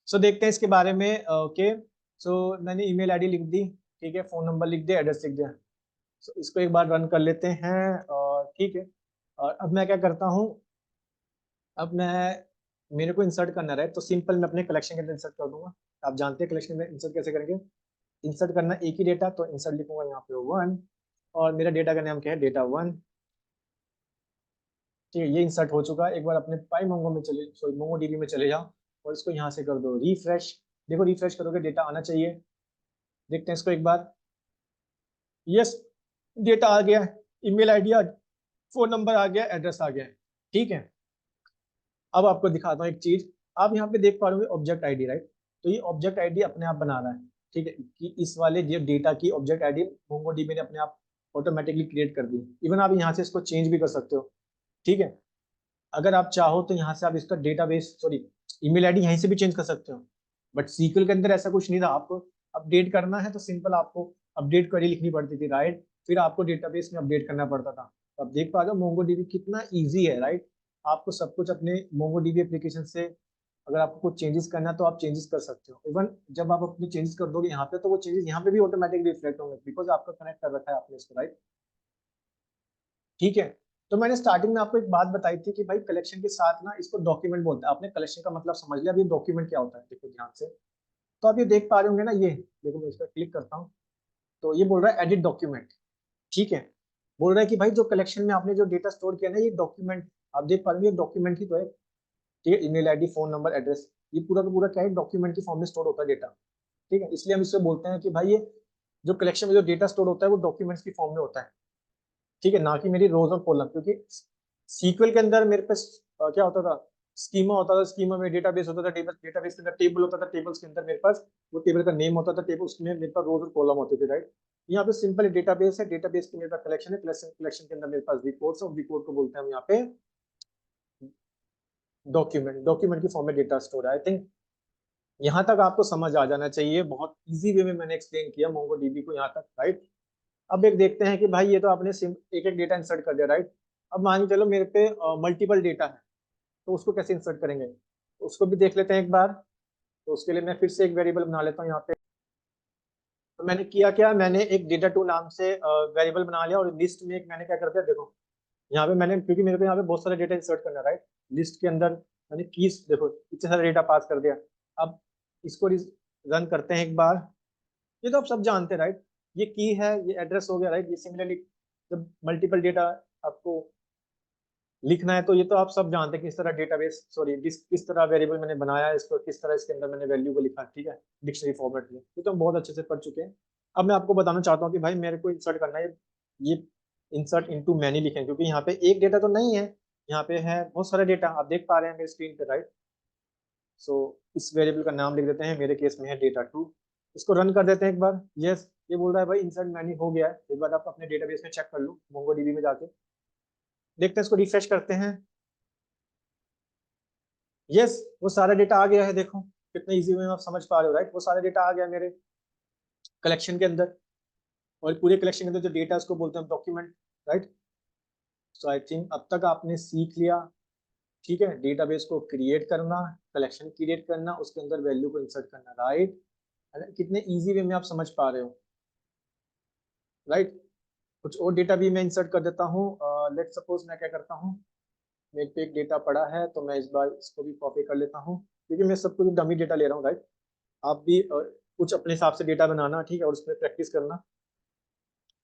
सो देखते हैं इसके बारे में, ओके। सो मैंने ईमेल आईडी लिख दी, ठीक है, फोन नंबर लिख दिया, एड्रेस लिख दिया। सो इसको एक बार रन कर लेते हैं, और ठीक है। और अब मैं क्या करता हूँ, अब मैं मेरे को इंसर्ट करना है, तो सिंपल मैं अपने कलेक्शन के अंदर इंसर्ट कर दूंगा। आप जानते हैं कलेक्शन में इंसर्ट कैसे करेंगे, इंसर्ट करना एक ही डेटा, तो इंसर्ट लिखूंगा यहाँ पे वन, और मेरा डेटा का नाम क्या है, डेटा वन, ठीक है, ये इंसर्ट हो चुका है। एक बार अपने पाई मोंगो में चले, सॉरी मोंगो डीबी में चले जाओ, और इसको यहाँ से कर दो रिफ्रेश, देखो रिफ्रेश करोगे डेटा आना चाहिए, देखते हैं इसको एक बार। यस, डेटा आ गया, ईमेल आईडी आ, फोन नंबर आ गया, एड्रेस आ गया, ठीक है। अब आपको दिखाता हूँ एक चीज, आप यहाँ पे देख पा रहे होंगे ऑब्जेक्ट आईडी, राइट। तो ये ऑब्जेक्ट आईडी अपने आप बना रहा है, ठीक है, कि इस वाले जो डेटा की ऑब्जेक्ट आईडी मोंगोडीबी ने अपने आप ऑटोमेटिकली क्रिएट कर दी। इवन आप यहाँ से इसको चेंज भी कर सकते हो, ठीक है। अगर आप चाहो तो यहाँ से आप इसका डेटाबेस, सॉरी ईमेल आईडी यहीं से भी चेंज कर सकते हो, बट सीक्वल के अंदर ऐसा कुछ नहीं था, आपको अपडेट करना है तो सिंपल आपको अपडेट क्वेरी लिखनी पड़ती थी, राइट। फिर आपको डेटाबेस में अपडेट करना पड़ता था। तो आप देख पा रहे हो मोंगोडीबी कितना इजी है, राइट। आपको सब कुछ अपने मोंगोडीबी एप्लीकेशन से, अगर आपको कुछ चेंजेस करना है तो आप चेंजेस कर सकते हो। इवन जब आप अपने चेंजेस कर दोगे यहाँ पे, तो वो चेंजेस यहाँ पे भी ऑटोमेटिक रिफ्लेक्ट होंगे, बिकॉज आपका कनेक्ट कर रखा है आपने इसको, राइट। ठीक है। तो मैंने स्टार्टिंग में आपको एक बात बताई थी कि भाई कलेक्शन के साथ ना इसको डॉक्यूमेंट बोलते हैं। आपने कलेक्शन का मतलब समझ लिया, अभी डॉक्यूमेंट क्या होता है देखो ध्यान से। तो आप ये देख पा रहे होंगे ना, ये देखो मैं इस पर क्लिक करता हूँ, तो ये बोल रहा है एडिट डॉक्यूमेंट। ठीक है। बोल रहा है कि भाई जो कलेक्शन में आपने जो डेटा स्टोर किया ना, ये डॉक्यूमेंट, आप देख पा रहे हो डॉक्यूमेंट ही तो है। ठीक है, email ID, phone number, address, ये पूरा का पूरा क्या है, डॉक्यूमेंट की फॉर्म में स्टोर होता है डेटा। ठीक है, इसलिए हम इससे बोलते हैं कि भाई ये जो कलेक्शन में जो डेटा स्टोर होता है वो डॉक्यूमेंट्स की फॉर्म में होता है। ठीक है, ना कि मेरी रोज और कॉलम, क्योंकि सीक्वल के अंदर मेरे पास क्या होता था, स्कीमा होता था, स्कीमा में डेटाबेस होता था, डेटाबेस के अंदर टेबल होता था, टेबल्स के अंदर मेरे पास वो टेबल का नेम होता था, टेबल उसमें मेरे पास रोज और कॉलम होते थे, राइट। यहाँ पे सिंपल डेटाबेस है, डेटाबेस की मेरे पास कलेक्शन है, कलेक्शन के अंदर मेरे पास रिपोर्ट्स है, और रिपोर्ट को बोलते हैं हम यहाँ पे डॉक्यूमेंट। डॉक्यूमेंट की फॉर्म में डेटा स्टोर है। आई थिंक यहाँ तक आपको समझ आ जाना चाहिए, बहुत इजी वे में मैंने एक्सप्लेन किया मोंगोडीबी को यहाँ तक, राइट। अब एक देखते हैं कि भाई ये तो आपने एक एक डेटा इंसर्ट कर दिया, राइट। अब मान के चलो मेरे पे मल्टीपल डेटा है, तो उसको कैसे इंसर्ट करेंगे, तो उसको भी देख लेते हैं एक बार। तो उसके लिए मैं फिर से एक वेरिएबल बना लेता हूँ यहाँ पे। तो मैंने किया क्या, मैंने एक डेटा टू नाम से वेरिएबल बना लिया, और लिस्ट में एक मैंने क्या कर दिया देखो, यहाँ पे मैंने, क्योंकि मेरे को यहाँ पे बहुत सारे डेटा इंसर्ट करना है, राइट। लिस्ट के अंदर मैंने कीज देखो इतने सारे डेटा पास कर दिया। अब इसको रन करते हैं एक बार। ये तो आप सब जानते हैं, राइट। ये की है, ये एड्रेस हो गया, राइट। ये सिमिलरली जब मल्टीपल डेटा आपको लिखना है, तो ये तो आप सब जानते हैं किस तरह डेटाबेस, सॉरी किस तरह वेरिएबल मैंने बनाया है इसको, किस तरह इसके अंदर मैंने वैल्यू को लिखा है, ठीक है, डिक्शनरी फॉर्मेट में। ये तो हम बहुत अच्छे से पढ़ चुके हैं। अब मैं आपको बताना चाहता हूँ कि भाई मेरे को इंसर्ट करना है, ये इंसर्ट इनटू मैनी लिखें, क्योंकि यहाँ पे एक डेटा तो नहीं है, यहाँ पे है बहुत सारे डेटा, आप देख पा रहे हैं मेरे स्क्रीन पे, राइट। सो इस वेरिएबल का नाम लिख देते हैं, मेरे केस में है डेटा टू। इसको रन कर देते हैं एक बार। यस, ये बोल रहा है भाई इंसर्ट मैनी हो गया है। एक बार आप अपने डेटाबेस में चेक कर लो, मोंगोडीबी में जाके देखते हैं, इसको रिफ्रेश करते हैं। यस, वो सारा डेटा आ गया है, देखो कितने इजी में आप समझ पा रहे हो, राइट। वो सारा डेटा आ गया मेरे कलेक्शन के अंदर, और पूरे कलेक्शन के अंदर जो डेटा उसको बोलते हैं document, right. So I think अब तक आपने सीख लिया। ठीक है, डेटाबेस को क्रिएट करना, कलेक्शन क्रिएट करना, उसके अंदर वैल्यू को इंसर्ट करना, राइट। कितने इजी वे में आप समझ पा रहे हो, राइट। कुछ और डेटा भी मैं इंसर्ट कर देता हूँ। लेट सपोज मैं क्या करता हूँ, मेरे पे एक डेटा पड़ा है, तो मैं इस बार इसको भी कॉपी कर लेता हूँ, क्योंकि मैं सब कुछ डमी डेटा ले रहा हूँ, राइट। आप भी कुछ अपने हिसाब से डेटा बनाना, ठीक है, और उसमें प्रैक्टिस करना।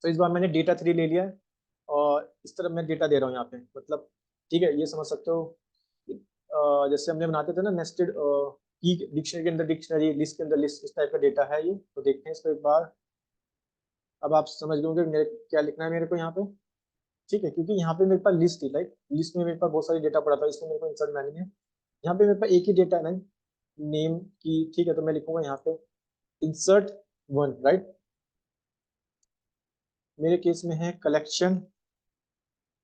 तो इस बार मैंने डेटा थ्री ले लिया है, और इस तरह मैं डेटा दे रहा हूँ यहाँ पे, मतलब ठीक है, ये समझ सकते हो। जैसे हमने बनाते थे ना नेस्टेड की, डिक्शनरी के अंदर डिक्शनरी, लिस्ट के अंदर लिस्ट, इस टाइप का डेटा है ये। तो देखते हैं इसको एक बार। अब आप समझ लोगे मेरे क्या लिखना है मेरे को यहाँ पे। ठीक है, क्योंकि यहाँ पे मेरे पास लिस्ट थी, राइट। लिस्ट में मेरे पास बहुत सारी डेटा पड़ा था, इसमें मेरे को इंसर्ट मैनी है। यहाँ पे मेरे पास एक ही डेटा है ना, नेम की, ठीक है। तो मैं लिखूंगा यहाँ पे इंसर्ट वन, राइट। मेरे केस में है collection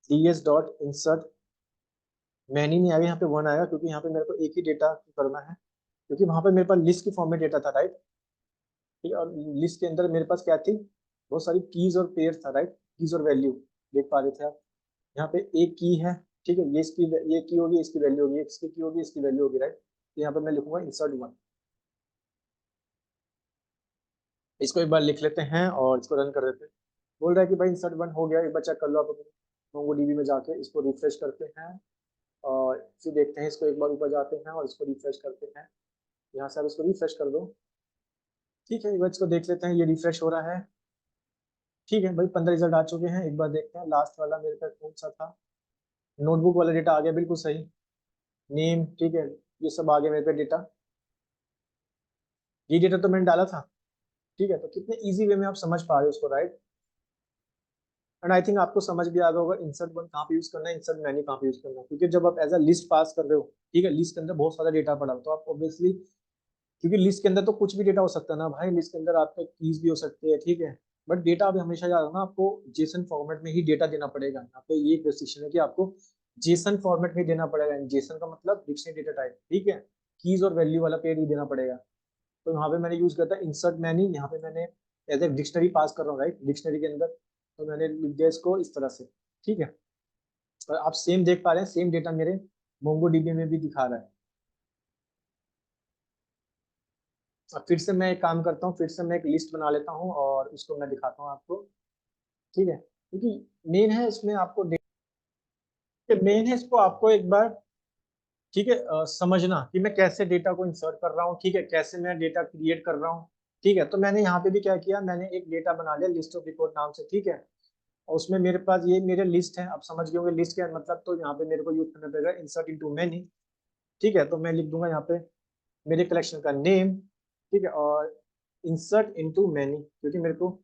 ds dot insert many नहीं आएगा, यहाँ पे वन आएगा, क्योंकि यहाँ पे मेरे को एक ही डेटा करना है, क्योंकि वहां पे मेरे पास लिस्ट की फॉर्म में डेटा था, राइट। ठीक है, और लिस्ट के अंदर मेरे पास क्या थी, बहुत सारी कीज और पेयर था, राइट। कीज और वैल्यू देख पा रहे थे आप। यहाँ पे एक की है, ठीक है, ये की होगी, इसकी वैल्यू होगी, इसकी की होगी, इसकी वैल्यू होगी, राइट। तो यहाँ पे मैं लिखूंगा इंसर्ट वन। इसको एक बार लिख लेते हैं और इसको रन कर देते हैं। बोल रहा है कि भाई इंसर्ट वन हो गया, एक बार चेक कर लो आप मोंगोडीबी में जाके, इसको रिफ्रेश करते हैं, और फिर देखते हैं इसको एक बार ऊपर जाते हैं और इसको रिफ्रेश करते हैं। यहाँ से आप इसको रिफ्रेश कर दो। ठीक है, एक बार इसको देख लेते हैं, ये रिफ्रेश हो रहा है। ठीक है भाई, 15 रिजल्ट आ चुके हैं। एक बार देखते हैं लास्ट वाला मेरे पास कौन सा था। नोटबुक वाला डेटा आ गया, बिल्कुल सही। नेम, ठीक है, ये सब आ गया मेरे पे डेटा। ये डेटा तो मैंने डाला था। ठीक है, तो कितने इजी वे में आप समझ पा रहे हो उसको, राइट। एंड आई थिंक आपको समझ भी आ गया होगा इंसर्ट वन कहाँ पे यूज करना है, इंसर्ट मैन्यू कहाँ पे यूज करना है, क्योंकि जब आप एज अ लिस्ट पास कर रहे हो, ठीक है, लिस्ट के अंदर बहुत सारा डेटा पड़ा हो, तो आप ऑब्वियसली, क्योंकि लिस्ट के अंदर तो कुछ भी डेटा हो सकता है ना भाई, लिस्ट के अंदर आपके कीज भी हो सकते हैं, ठीक है। बट डेटा अभी हमेशा याद रखना, आपको जेसन फॉर्मेट में ही डेटा देना पड़ेगा। यहाँ पे ये एक रेस्ट्रिक्शन है कि आपको जेसन फॉर्मेट में देना पड़ेगा। जेसन का मतलब डिक्शनरी डेटा टाइप, ठीक है। कीज और वैल्यू वाला पेयर ही देना पड़ेगा। तो यहाँ पे मैंने यूज किया था इंसर्ट मैनी, यहाँ पे मैंने एज ए डिक्शनरी पास कर रहा हूँ राइट, डिक्शनरी के अंदर। तो मैंने लिख दिया इसको इस तरह से, ठीक है। और आप सेम देख पा रहे हैं, सेम डेटा मेरे मोंगोडीबी में भी दिखा रहा है। अब फिर से मैं एक काम करता हूँ, फिर से मैं एक लिस्ट बना लेता हूँ और उसको मैं दिखाता हूँ आपको, ठीक है। क्योंकि मेन है इसमें आपको मेन है इसको आपको एक बार, ठीक है, समझना कि मैं कैसे डेटा को इंसर्ट कर रहा हूँ, ठीक है, कैसे मैं डेटा क्रिएट कर रहा हूँ, ठीक है। तो मैंने यहाँ पे भी क्या किया, मैंने एक डेटा बना लिया लिस्ट ऑफ रिकॉर्ड नाम से, ठीक है। और उसमें मेरे पास ये मेरे लिस्ट है, आप समझ गए होंगे लिस्ट क्या है मतलब। तो यहाँ पे मेरे को यूज करना पड़ेगा इंसर्ट इनटू मेनी, ठीक है। तो मैं लिख दूंगा यहाँ पे मेरे कलेक्शन का नेम, ठीक है, और इंसर्ट इनटू मेनी, क्योंकि मेरे को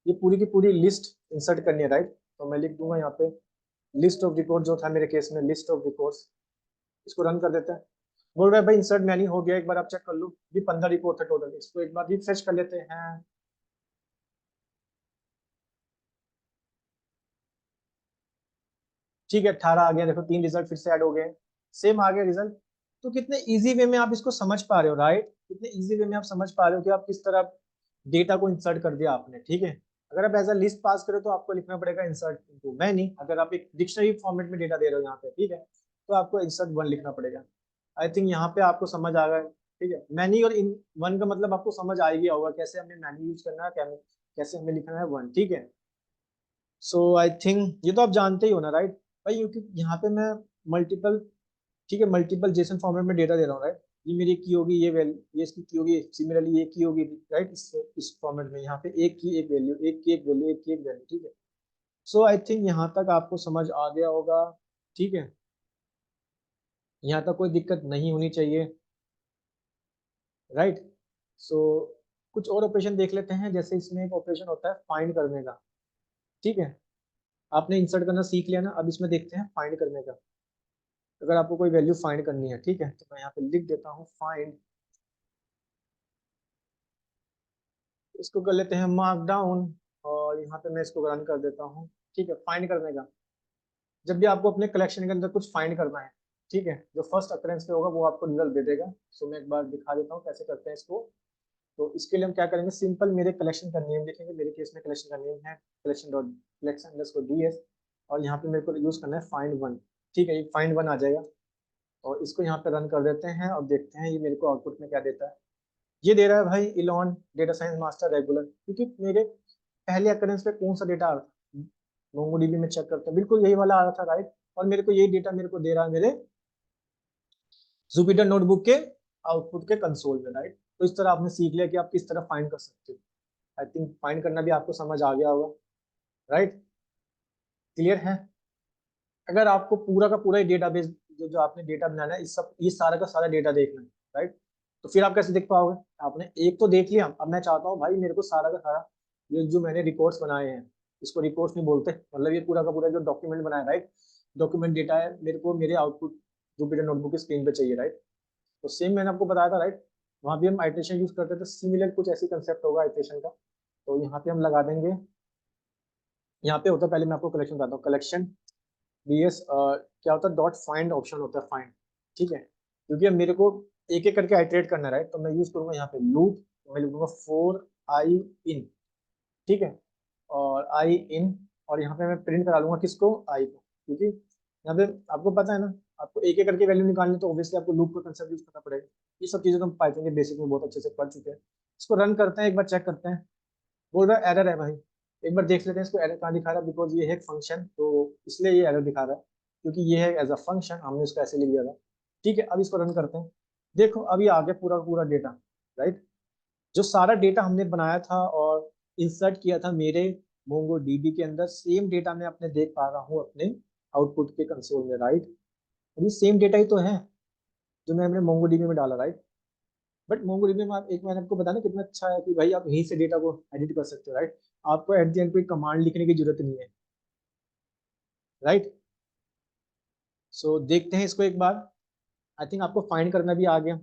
ये पूरी की पूरी लिस्ट इंसर्ट करनी है राइट। तो मैं लिख दूंगा यहाँ पे लिस्ट ऑफ रिकॉर्ड, जो था मेरे केस में लिस्ट ऑफ रिकॉर्ड्स। इसको रन कर देते हैं। बोल रहा है भाई इंसर्ट मैनी हो गया, एक बार आप चेक कर लो। भी 15 रिकॉर्ड थे टोटल, इसको एक बार रिफ्रेश कर लेते हैं। ठीक है 18 आ गया, देखो 3 रिजल्ट फिर से ऐड हो गए, सेम आ गया रिजल्ट। तो कितने इजी वे में आप इसको समझ पा रहे हो राइट, कितने इजी वे में आप समझ पा रहे हो कि आप किस तरह डेटा को इंसर्ट कर दिया आपने, ठीक है। अगर आप एज अ लिस्ट पास करो तो आपको लिखना पड़ेगा इंसर्ट इनटू मैनी। अगर आप एक डिक्शनरी फॉर्मेट में डेटा दे रहे हो यहाँ पे, ठीक है, तो आपको इंसर्ट वन लिखना पड़ेगा। आई थिंक यहाँ पे आपको समझ आ गया, ठीक है। मैनी और इन वन का मतलब आपको समझ आ ही गया होगा, कैसे हमें मैनी यूज करना है, कैसे हमें लिखना है वन, ठीक है। सो आई थिंक ये तो आप जानते ही हो ना राइट भाई, क्योंकि यहाँ पे मैं मल्टीपल, ठीक है, मल्टीपल जेसन फॉर्मेट में डेटा दे रहा हूँ राइट। ये मेरी की होगी, ये वैल्यू ये इसकी की होगी, सिमिलरली ये की होगी राइट, इस फॉर्मेट में यहाँ पे एक की एक वैल्यू, एक की एक वैल्यू, एक की एक वैल्यू, ठीक है। सो आई थिंक यहाँ तक आपको समझ आ गया होगा, ठीक है। यहाँ तक कोई दिक्कत नहीं होनी चाहिए, राइट। सो कुछ और ऑपरेशन देख लेते हैं, जैसे इसमें एक ऑपरेशन होता है फाइंड करने का, ठीक है। आपने इंसर्ट करना सीख लिया ना, अब इसमें देखते हैं फाइंड करने का। अगर आपको कोई वैल्यू फाइंड करनी है, ठीक है, तो मैं यहाँ पे लिख देता हूँ फाइंड, इसको कर लेते हैं मार्क डाउन, और यहाँ पे मैं इसको रन कर देता हूँ, ठीक है। फाइंड करने का, जब भी आपको अपने कलेक्शन के अंदर कुछ फाइंड करना है, ठीक है, जो फर्स्ट अकरेंस पे होगा वो आपको रिजल्ट दे देगा। सो मैं एक बार दिखा देता हूँ कैसे करते हैं इसको। तो इसके लिए हम क्या करेंगे, सिंपल मेरे कलेक्शन का नेम लिखेंगे, मेरे केस में कलेक्शन का नेम है collection dot collection underscore DS, और यहाँ पे मेरे को यूज करना है फाइंड वन, ठीक है। ये फाइंड वन आ जाएगा, और इसको यहाँ पे रन कर देते हैं और देखते हैं ये मेरे को आउटपुट में क्या देता है। ये दे रहा है भाई Elon data science master regular, क्योंकि मेरे पहले अकरेंस पे कौन सा डेटा आ रहा था, मोंगोडीबी में चेक करते हैं, बिल्कुल यही वाला आ रहा था राइट। और मेरे को यही डेटा मेरे को दे रहा है मेरे जुपिटर नोटबुक के आउटपुट के कंसोल में, राइट। तो इस तरह आपने सीख लिया कि आप किस तरह फाइंड कर सकते हो। आई थिंक फाइंड करना भी आपको समझ आ गया होगा, राइट। क्लियर है। अगर आपको पूरा का पूरा डेटाबेस, जो आपने डेटा बनाना है, इस सब ये सारा का सारा डेटा देखना है, राइट, तो फिर आप कैसे देख पाओगे। आपने एक तो देख लिया, अब मैं चाहता हूँ भाई मेरे को सारा का सारा ये जो मैंने रिकॉर्ड्स बनाए हैं, इसको रिकॉर्ड्स नहीं बोलते, मतलब ये पूरा का पूरा जो डॉक्यूमेंट बनाया राइट, डॉक्यूमेंट डेटा है, मेरे को मेरे आउटपुट जुपिटर नोटबुक की स्क्रीन पे चाहिए, राइट। तो सेम मैंने आपको बताया था राइट, वहाँ भी हम आइट्रेशन यूज करते थे, सिमिलर कुछ ऐसी कंसेप्ट होगा आइट्रेशन का। तो यहाँ पे हम लगा देंगे, यहाँ पे होता है, पहले मैं आपको कलेक्शन बताता हूँ, कलेक्शन बीएस क्या होता है, डॉट फाइंड ऑप्शन होता है फाइंड, ठीक है। क्योंकि अब मेरे को एक एक करके आइट्रेट करना है राइट, तो मैं यूज करूंगा यहाँ पे लूप, मैं लिखूंगा फोर आई इन, ठीक है, और आई इन, और यहाँ पे मैं प्रिंट करा लूंगा किसको, आई को, क्योंकि यहाँ पे आपको पता है ना, आपको एक एक करके वैल्यू निकालनी, तो ऑब्वियसली आपको लूप का कंसेप्ट यूज करना पड़ेगा। ये सब चीजें तो हम पाइथन के बेसिक में बहुत अच्छे से पढ़ चुके हैं। इसको रन करते हैं, एक बार चेक करते हैं। बोल रहा है एरर है भाई, एक बार देख लेते हैं इसको एरर कहाँ दिखा रहा है, बिकॉज ये है एक फंक्शन, तो इसलिए ये एरर दिखा रहा है, क्योंकि ये है एज अ फंक्शन, हमने इसको ऐसे लिख दिया था, ठीक है। अब इसको रन करते हैं, देखो अभी आ गया पूरा पूरा डेटा, राइट। जो सारा डेटा हमने बनाया था और इंसर्ट किया था मेरे मोंगो डीबी के अंदर, सेम डेटा मैं अपने देख पा रहा हूँ अपने आउटपुट के कंसोल में, राइट। ये सेम डेटा ही तो है जो मैंने मोंगो डीबी में डाला, राइट। बट मोंगोडीबी में आप, एक मैंने आपको बताया ना कितना अच्छा है कि भाई आप यहीं से डेटा को एडिट कर सकते हो, राइट। आपको एट द एंड कोई कमांड लिखने की जरूरत नहीं है, राइट। सो देखते हैं इसको एक बार। आई थिंक आपको फाइंड करना भी आ गया,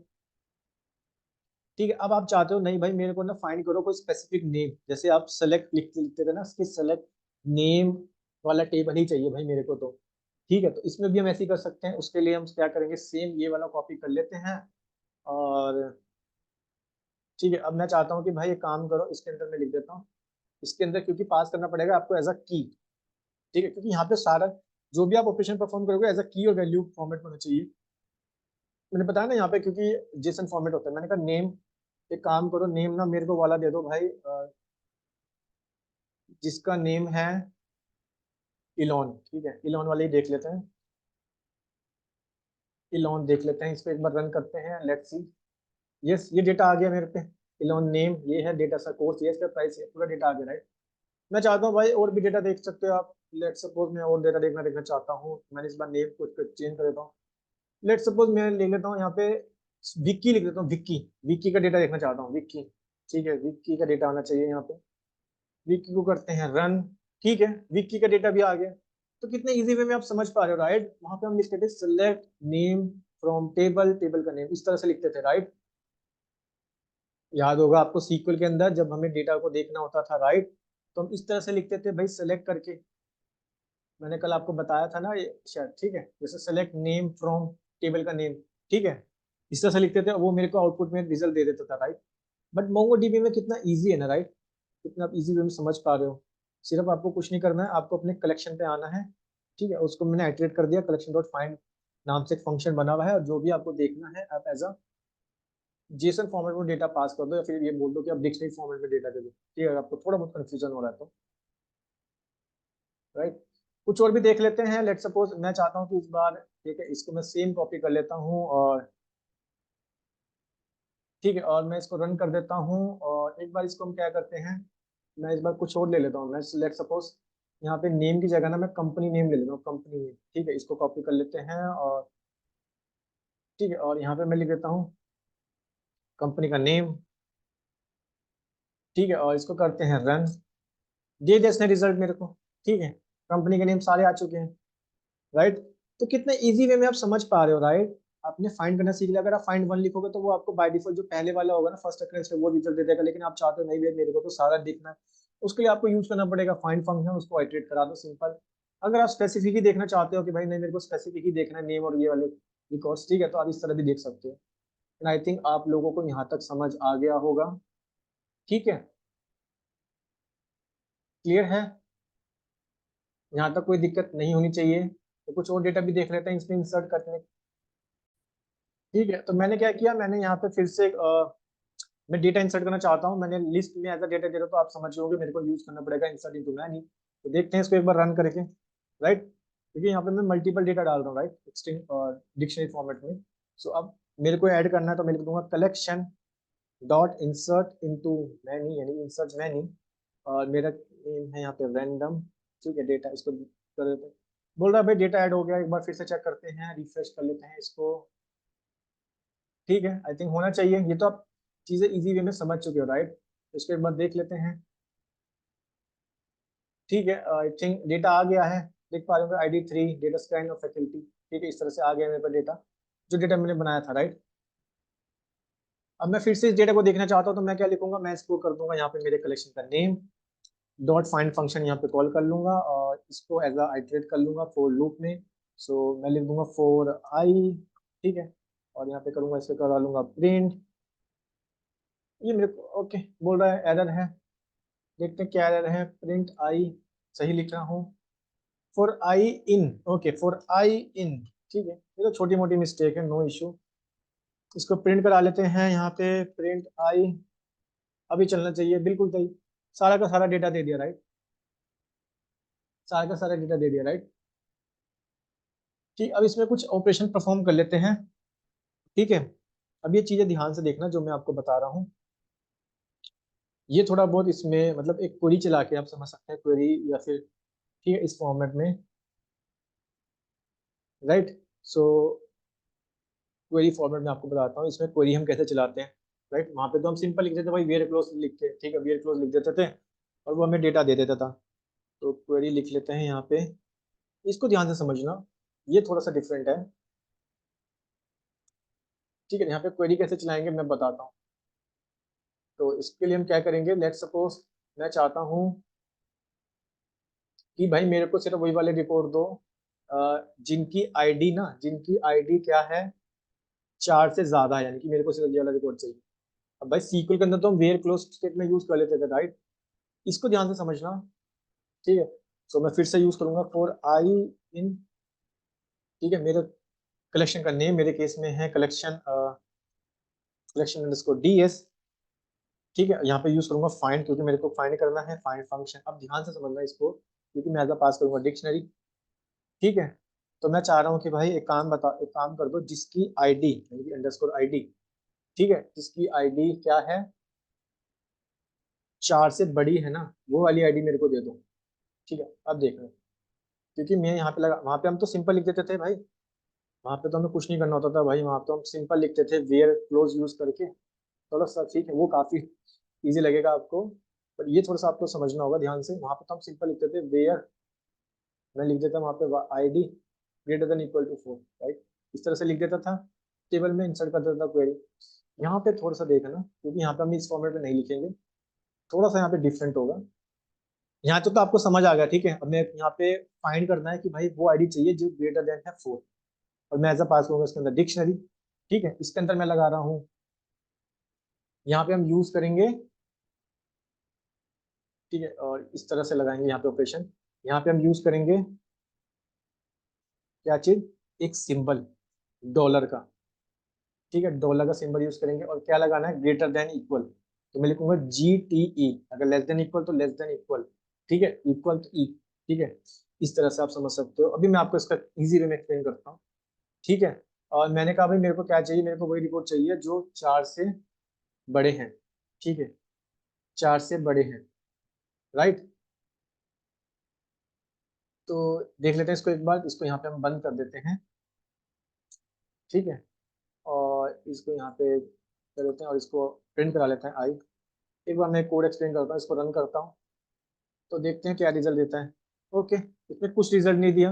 ठीक है। अब आप चाहते हो नहीं भाई मेरे को ना फाइंड करो कोई स्पेसिफिक नेम, जैसे आप सेलेक्ट लिखते लिखते थे ना, इसके सेलेक्ट नेम वाला टेबल ही चाहिए भाई मेरे को, तो ठीक है। तो इसमें भी हम ऐसे ही कर सकते हैं, उसके लिए हम क्या करेंगे, सेम ये वाला कॉपी कर लेते हैं, और ठीक है, अब मैं चाहता हूँ कि भाई एक काम करो, इसके अंदर मैं लिख देता हूँ, इसके अंदर क्योंकि पास करना पड़ेगा आपको एज अ की। ठीक है, क्योंकि यहाँ पे सारा जो भी आप ऑपरेशन परफॉर्म करोगे एज अ की और वैल्यू फॉर्मेट में होना चाहिए। मैंने बताया ना यहाँ पे, क्योंकि जेसन फॉर्मेट होता है। मैंने कहा नेम, एक काम करो नेम ना मेरे को वाला दे दो भाई, जिसका नेम है इलॉन। ठीक है, इलॉन वाले ही देख लेते हैं, इलॉन देख लेते हैं, इस पे एक बार रन करते हैं, लेट्स सी। यस, ये डेटा आ गया मेरे पे, इलॉन नेम ये है, डेटा सा कोर्स ये, इसका प्राइस ये, पूरा डेटा आ गया राइट। मैं चाहता हूँ भाई और भी डेटा देख सकते हो आप। लेट सपोज मैं और डेटा देखना देखना चाहता हूँ, मैंने इस बार नेम कुछ चेंज कर देता हूँ। लेट सपोज मैं ले लेता हूँ यहाँ पे विक्की लिख देता हूँ, विक्की, विक्की का डेटा देखना चाहता हूँ, विक्की। ठीक है, विक्की का डेटा आना चाहिए यहाँ पे, विक्की को करते हैं रन। ठीक है, विक्की का डेटा भी आ गया। तो कितने इजी वे में आप समझ पा रहे हो राइट। वहां पे हम लिखते थे select name from table, table का नेम इस तरह से लिखते थे राइट। याद होगा आपको सीक्वल के अंदर जब हमें डेटा को देखना होता था राइट, तो हम इस तरह से लिखते थे भाई, सेलेक्ट करके। मैंने कल आपको बताया था ना ये शायद। ठीक है, जैसे सेलेक्ट नेम फ्रॉम टेबल का नेम। ठीक है, इस तरह से लिखते थे, वो मेरे को आउटपुट में रिजल्ट दे देता था राइट। बट मोंगो डीबी में कितना इजी है ना राइट, कितना आप इजी वे में समझ पा रहे हो। सिर्फ आपको कुछ नहीं करना है, आपको अपने कलेक्शन पे आना है। ठीक है, उसको मैंने आइटरेट कर दिया, कलेक्शन डॉट फाइंड नाम से एक फंक्शन बना हुआ है, और जो भी आपको देखना है आप एज अ जेसन फॉर्मेट में डेटा पास कर दो, या फिर ये बोल दो कि आप डिक्शनरी फॉर्मेट में डेटा दे दो। ठीक है, अगर आपको थोड़ा बहुत कंफ्यूजन हो रहा है तो राइट। कुछ और भी देख लेते हैं। लेट सपोज मैं चाहता हूँ कि इस बार, ठीक है, इसको मैं सेम कॉपी कर लेता हूँ, और ठीक है, और मैं इसको रन कर देता हूँ, और एक बार इसको हम क्या करते हैं, मैं इस बार कुछ और ले लेता हूँ। मैं लेट सपोज यहाँ पे नेम की जगह ना मैं कंपनी नेम ले लेता हूँ, कंपनी नेम। ठीक है, इसको कॉपी कर लेते हैं, और ठीक है, और यहाँ पे मैं लिख देता हूँ कंपनी का नेम। ठीक है, और इसको करते हैं रन, दे दे इसने रिजल्ट मेरे को। ठीक है, कंपनी के नेम सारे आ चुके हैं राइट। तो कितने इजी वे में आप समझ पा रहे हो राइट। आपने फाइंड करना सीख लिया, अगर आप फाइंड वन लिखोगे तो वो आपको बाय डिफॉल्ट जो पहले वाला होगा ना फर्स्ट अकरेंस वो रिजल्ट दे देगा, लेकिन आप चाहते हो नहीं भैया मेरे को तो सारा देखना है, उसके लिए आपको यूज करना पड़ेगा फाइंड फंक्शन, उसको आइटरेट करा दो सिंपल। अगर आप स्पेसिफिक ही देखना चाहते हो कि भाई नहीं मेरे को स्पेसिफिक ही देखना है नेम और ये वाले रिकॉर्ड्स, ठीक है, तो आप इस तरह भी देख सकते हो। एंड आई थिंक आप लोगों को यहाँ तक समझ आ गया होगा। ठीक है, क्लियर है, यहाँ तक कोई दिक्कत नहीं होनी चाहिए। तो कुछ और डेटा भी देख लेते हैं इसमें इंसर्ट करने। ठीक है, तो मैंने क्या किया, मैंने यहाँ पे फिर से मैं डेटा इंसर्ट करना चाहता हूँ, मैंने लिस्ट में एज अ डेटा दे रहा, तो आप समझ रहे होंगे मेरे को यूज करना पड़ेगा इंसर्ट इनटू मैनी। तो देखते हैं इसको एक बार रन करके राइट, क्योंकि यहाँ पे मैं मल्टीपल डेटा डाल रहा हूँ राइट, स्ट्रिंग और डिक्शनरी फॉर्मेट में। सो अब मेरे को ऐड करना है, तो मैं लिख दूंगा collection dot insert into many, यानी इंसर्ट मैनी, और मेरा नेम है यहाँ पे रैंडम। ठीक है, डेटा इसको कर देते हैं। बोल रहा है भाई डेटा ऐड हो गया, एक बार फिर से चेक करते हैं, रिफ्रेश कर लेते हैं इसको। ठीक है, आई थिंक होना चाहिए, ये तो आप चीजें इजी वे में समझ चुके हो राइट। इसको एक बार देख लेते हैं। ठीक है, आई थिंक डेटा आ गया है, देख पा रहे हो ID 3 डेटा स्कैन और फैकल्टी। ठीक है, इस तरह से आ गया मेरे पास डेटा, जो डेटा मैंने बनाया था राइट। अब मैं फिर से इस डेटा को देखना चाहता हूँ, तो मैं क्या लिखूंगा, मैं इसको कर दूंगा यहाँ पे मेरे कलेक्शन का नेम, डॉट फाइंड फंक्शन यहाँ पे कॉल कर लूंगा, और इसको एज अ आइटरेट कर लूंगा फॉर लूप में। सो मैं लिख दूंगा फॉर आई। ठीक है, और यहाँ पे करूंगा, इसको करा लूंगा प्रिंट। ये मेरे को ओके बोल रहा है एरर है, देखते हैं क्या एरर है। प्रिंट आई सही लिख रहा हूँ, for I in, okay for I in. ठीक है, ये तो छोटी मोटी मिस्टेक है, नो इशू। इसको प्रिंट करा लेते हैं यहाँ पे, प्रिंट आई अभी चलना चाहिए बिल्कुल सही। सारा का सारा डेटा दे दिया राइट, सारा का सारा डेटा दे दिया राइट। ठीक, अब इसमें कुछ ऑपरेशन परफॉर्म कर लेते हैं। ठीक है, अब ये चीजें ध्यान से देखना जो मैं आपको बता रहा हूँ, ये थोड़ा बहुत इसमें मतलब एक क्वेरी चला के आप समझ सकते हैं, क्वेरी या फिर ठीक है इस फॉर्मेट में राइट। सो क्वेरी फॉर्मेट में आपको बताता हूँ, इसमें क्वेरी हम कैसे चलाते हैं राइट। वहाँ पे तो हम सिंपल लिख देते थे भाई वेयर क्लोज लिख के, ठीक है, वेयर क्लोज लिख देते थे, और वो हमें डेटा दे देता था। तो क्वेरी लिख लेते हैं यहाँ पे, इसको ध्यान से समझना, ये थोड़ा सा डिफरेंट है। ठीक है, यहाँ पे क्वेरी कैसे चलाएंगे मैं बताता हूँ। तो इसके लिए हम क्या करेंगे, लेट सपोज मैं चाहता हूँ कि भाई मेरे को सिर्फ वही वाले रिकॉर्ड दो जिनकी आईडी ना, जिनकी आईडी क्या है 4 से ज्यादा है, यानी कि मेरे को सिर्फ ये वाला रिकॉर्ड चाहिए। अब भाई सीक्वल के अंदर तो हम वेयर क्लोज स्टेट में यूज कर लेते थे, राइट? इसको ध्यान से समझना, ठीक है? सो मैं फिर से यूज करूंगा फॉर आई इन, ठीक है? मेरे कलेक्शन का नेम मेरे केस में है कलेक्शन अंडरस्कोर डीएस, ठीक है? यहाँ पे यूज करूंगा फाइंड, क्योंकि मेरे को फाइंड करना है, फाइंड फंक्शन। अब ध्यान से समझना इसको, क्योंकि मैं एज अ पास करूंगा डिक्शनरी, ठीक है? तो मैं चाह रहा हूँ कि भाई एक काम कर दो, जिसकी आईडी यानी कि अंडरस्कोर आईडी, ठीक है, जिसकी आईडी क्या है, 4 से बड़ी है ना, वो वाली आईडी मेरे को दे दो, ठीक है? अब देख लो, क्योंकि मैं यहाँ पे लगा, वहां पे हम तो सिंपल लिख देते थे भाई, वहां पे तो हमें कुछ नहीं करना होता था भाई, वहां तो हम सिंपल लिखते थे वेयर क्लोज यूज करके। थोड़ा सा ठीक है, वो काफी इजी लगेगा आपको, पर ये थोड़ा सा आपको समझना होगा ध्यान से। वहां पे तो हम सिंपल लिखते थे वेयर, मैं लिख देता वहां पे ID greater than equal to 4, right? इस तरह से लिख देता था, टेबल में इंसर्ट कर देता था क्वेरी। यहाँ पे थोड़ा सा देखना, क्योंकि यहाँ पे हम इस फॉर्मेट में नहीं लिखेंगे, थोड़ा सा यहाँ पे डिफरेंट होगा। यहाँ तो आपको समझ आ गया, ठीक है? अब मैं यहाँ पे फाइंड करना है कि भाई वो आईडी चाहिए जो ग्रेटर देन है 4, और मैं एज अ पास करूंगा इसके अंदर डिक्शनरी, ठीक है? इसके अंदर मैं लगा रहा हूँ, यहाँ पे हम यूज करेंगे, ठीक है? और इस तरह से लगाएंगे यहाँ पे ऑपरेशन, यहाँ पे हम यूज करेंगे क्या चीज, एक सिंबल डॉलर का, ठीक है? डॉलर का सिंबल यूज करेंगे, और क्या लगाना है, ग्रेटर देन इक्वल, तो मैं लिखूंगा GTE, अगर लेस देन इक्वल तो लेस देन इक्वल, ठीक है? इक्वल तो ई, ठीक है? इस तरह से आप समझ सकते हो। अभी मैं आपको इसका इजी वे में एक्सप्लेन करता हूँ, ठीक है? और मैंने कहा भाई मेरे को क्या चाहिए, मेरे को वही रिपोर्ट चाहिए जो 4 से बड़े हैं, ठीक है? 4 से बड़े हैं, राइट? तो देख लेते हैं इसको एक बार, इसको यहाँ पे हम बंद कर देते हैं, ठीक है? और इसको यहाँ पे कर देते हैं, और इसको प्रिंट करा लेते हैं आई। एक बार मैं कोड एक्सप्लेन करता हूँ, इसको रन करता हूँ, तो देखते हैं क्या रिजल्ट देता है। ओके, इसमें कुछ रिजल्ट नहीं दिया।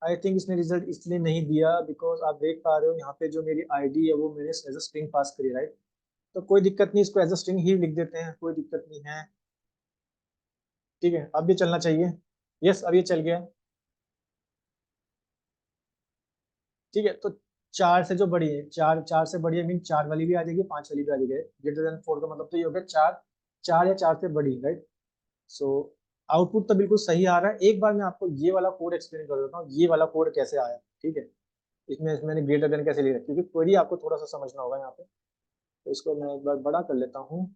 आई थिंक इसने रिजल्ट इसलिए नहीं दिया बिकॉज आप देख पा रहे हो यहाँ पे जो मेरी आईडी है वो मैंने एज अ स्ट्रिंग पास करी, राइट? तो कोई दिक्कत नहीं, इसको एज अ स्ट्रिंग ही लिख देते हैं, कोई दिक्कत नहीं है, ठीक है? अब ये चलना चाहिए, यस अब ये चल गया, ठीक है? तो 4 से जो बड़ी है, 4 से बड़ी है मीन 4 वाली भी आ जाएगी, 5 वाली भी आ जाएगी, ग्रेटर देन 4 का मतलब तो ये हो गया 4, 4 या 4 से बड़ी, राइट? सो आउटपुट तो बिल्कुल सही आ रहा है। एक बार मैं आपको ये वाला कोड एक्सप्लेन कर देता हूँ, ये वाला कोड कैसे आया, ठीक है? इसमें मैंने ग्रेटर देन कैसे लिया, क्योंकि क्वेरी आपको थोड़ा सा समझना होगा यहाँ पे, तो इसको मैं एक बार बड़ा कर लेता हूँ,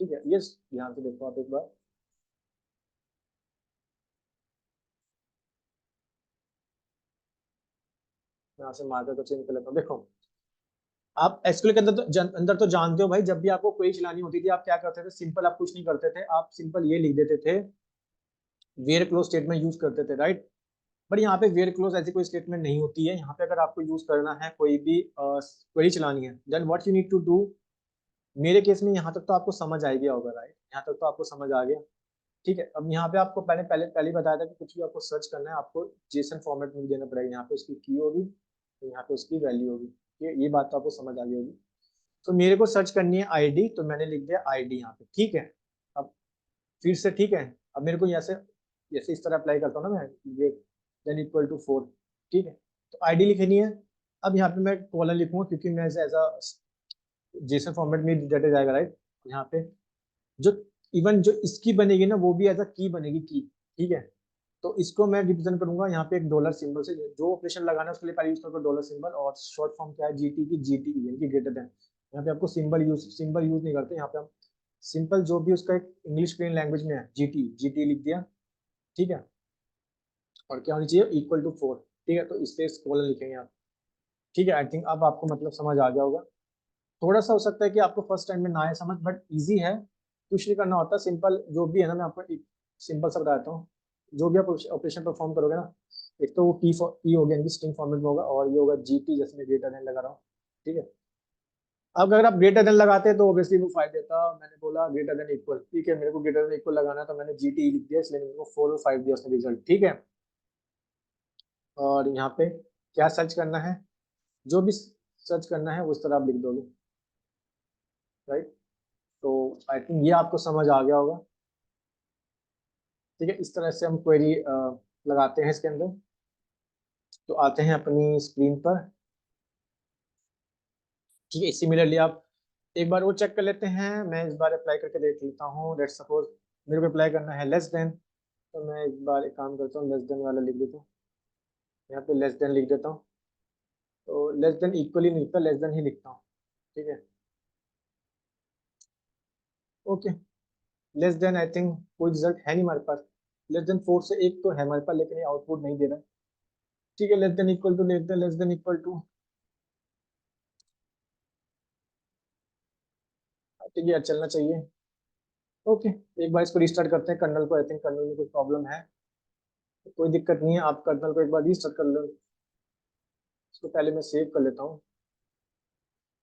ठीक है? ये ध्यान से देखो आप एक बार, मैं यहाँ से मार्कर को चेंज कर लेता हूँ। देखो, आप एसक्यूएल के अंदर तो अंदर तो जानते हो भाई, जब भी आपको क्वेरी चलानी होती थी आप क्या करते थे, सिंपल आप कुछ नहीं करते थे, आप सिंपल ये लिख देते थे, वेयर क्लोज स्टेटमेंट यूज करते थे, राइट? बट यहाँ पे वेयर क्लोज ऐसी कोई स्टेटमेंट नहीं होती है। यहाँ पे अगर आपको यूज करना है, कोई भी क्वेरी चलानी है, then what you need to do, मेरे केस में यहाँ तक तो आपको समझ आ गया होगा, राइट? यहाँ तक तो आपको समझ आ गया, ठीक है? अब यहाँ पे आपको पहले पहले पहले ही बताया था कि कुछ भी आपको सर्च करना है, आपको जेसन फॉर्मेट में भी देना पड़ेगा, यहाँ पे उसकी की होगी, तो यहाँ पे उसकी वैल्यू होगी, ये बात तो आपको समझ आ गई होगी। तो मेरे को सर्च करनी है आईडी, तो मैंने लिख दिया आईडी यहाँ पे, ठीक है? अब फिर से, ठीक है? अब मेरे को यहाँ से जैसे इस तरह अप्लाई करता हूँ ना मैं, ये देन इक्वल टू 4, ठीक है? तो आईडी लिखनी है। अब यहाँ पे मैं कॉलन लिखूंगा, क्योंकि मैं एज अ जेसन फॉर्मेट में डाटा जाएगा, राइट? यहाँ पे जो इवन जो इसकी बनेगी ना, वो भी एज अ की बनेगी, की, ठीक है? तो इसको मैं रिप्रेजेंट करूंगा यहाँ पे एक डॉलर सिंबल से, जो ऑपरेशन लगाना है उसके लिए पहले यूज करूंगा डॉलर सिंबल, और शॉर्ट फॉर्म क्या है, जीटी की, जीटी यानी कि ग्रेटर देन। यहाँ पे आपको सिंबल यूज नहीं करते, यहाँ पे हम सिंपल जो भी उसका एक इंग्लिश प्लेन लैंग्वेज में है, जीटी, जीटी लिख दिया, ठीक है? और क्या होनी चाहिए, इक्वल टू 4, ठीक है? तो स्पेस कोलन लिखेंगे आप, ठीक है? आई थिंक अब आपको मतलब समझ आ गया होगा। थोड़ा सा हो सकता है कि आपको फर्स्ट टाइम में ना आए समझ, बट इजी है, कुछ नहीं करना होता, सिंपल जो भी है ना, मैं आपको एक सिंपल सा बताता हूँ। जो भी आप ऑपरेशन परफॉर्म करोगे ना, एक तो वो की हो गया, स्ट्रिंग फॉर्मेट में होगा, और ये होगा जीटी, जैसे मैं ग्रेटर देन लगा रहा हूँ, ठीक है? अब अगर आप ग्रेटर देन लगाते हैं तो ऑब्वियसली वो फाइव देता, मैंने बोला ग्रेटर देन इक्वल, ठीक है? मेरे को ग्रेटर देन इक्वल लगाना है, तो मैंने जीटी लिख दिया, इसलिए मेरे को 4 और 5 दिया उसने रिजल्ट, ठीक है? और यहाँ पे क्या सर्च करना है, जो भी सर्च करना है उस तरह आप लिख दोगे, राइट? तो आई थिंक ये आपको समझ आ गया होगा, ठीक है? इस तरह से हम क्वेरी लगाते हैं इसके अंदर। तो आते हैं अपनी स्क्रीन पर, ठीक है? सिमिलरली आप एक बार वो चेक कर लेते हैं, मैं इस बार अप्लाई करके देख लेता हूँ। लेट्स सपोज मेरे को अप्लाई करना है लेस देन, तो मैं एक बार एक काम करता हूँ, लेस देन वाला लिख देता हूँ, यहाँ पे लेस देन लिख देता हूँ। तो लेस देन इक्वली नहीं लिखता, लेस देन ही लिखता हूँ, ठीक है। Okay, less than I think कोई रिजल्ट है नहीं हमारे पास। लेस देन 4 से एक तो है हमारे पास, लेकिन ये आउटपुट नहीं दे रहा है। ठीक है, लेस देन इक्वल टू लिखते हैं, लेस देन इक्वल टू, ठीक है, चलना चाहिए। ओके, एक बार इसको रिस्टार्ट करते हैं कर्नल को, आई थिंक कर्नल में कुछ प्रॉब्लम है। तो कोई दिक्कत नहीं है, आप कर्नल को एक बार रिस्टार्ट कर लो। इसको पहले मैं सेव कर लेता हूँ,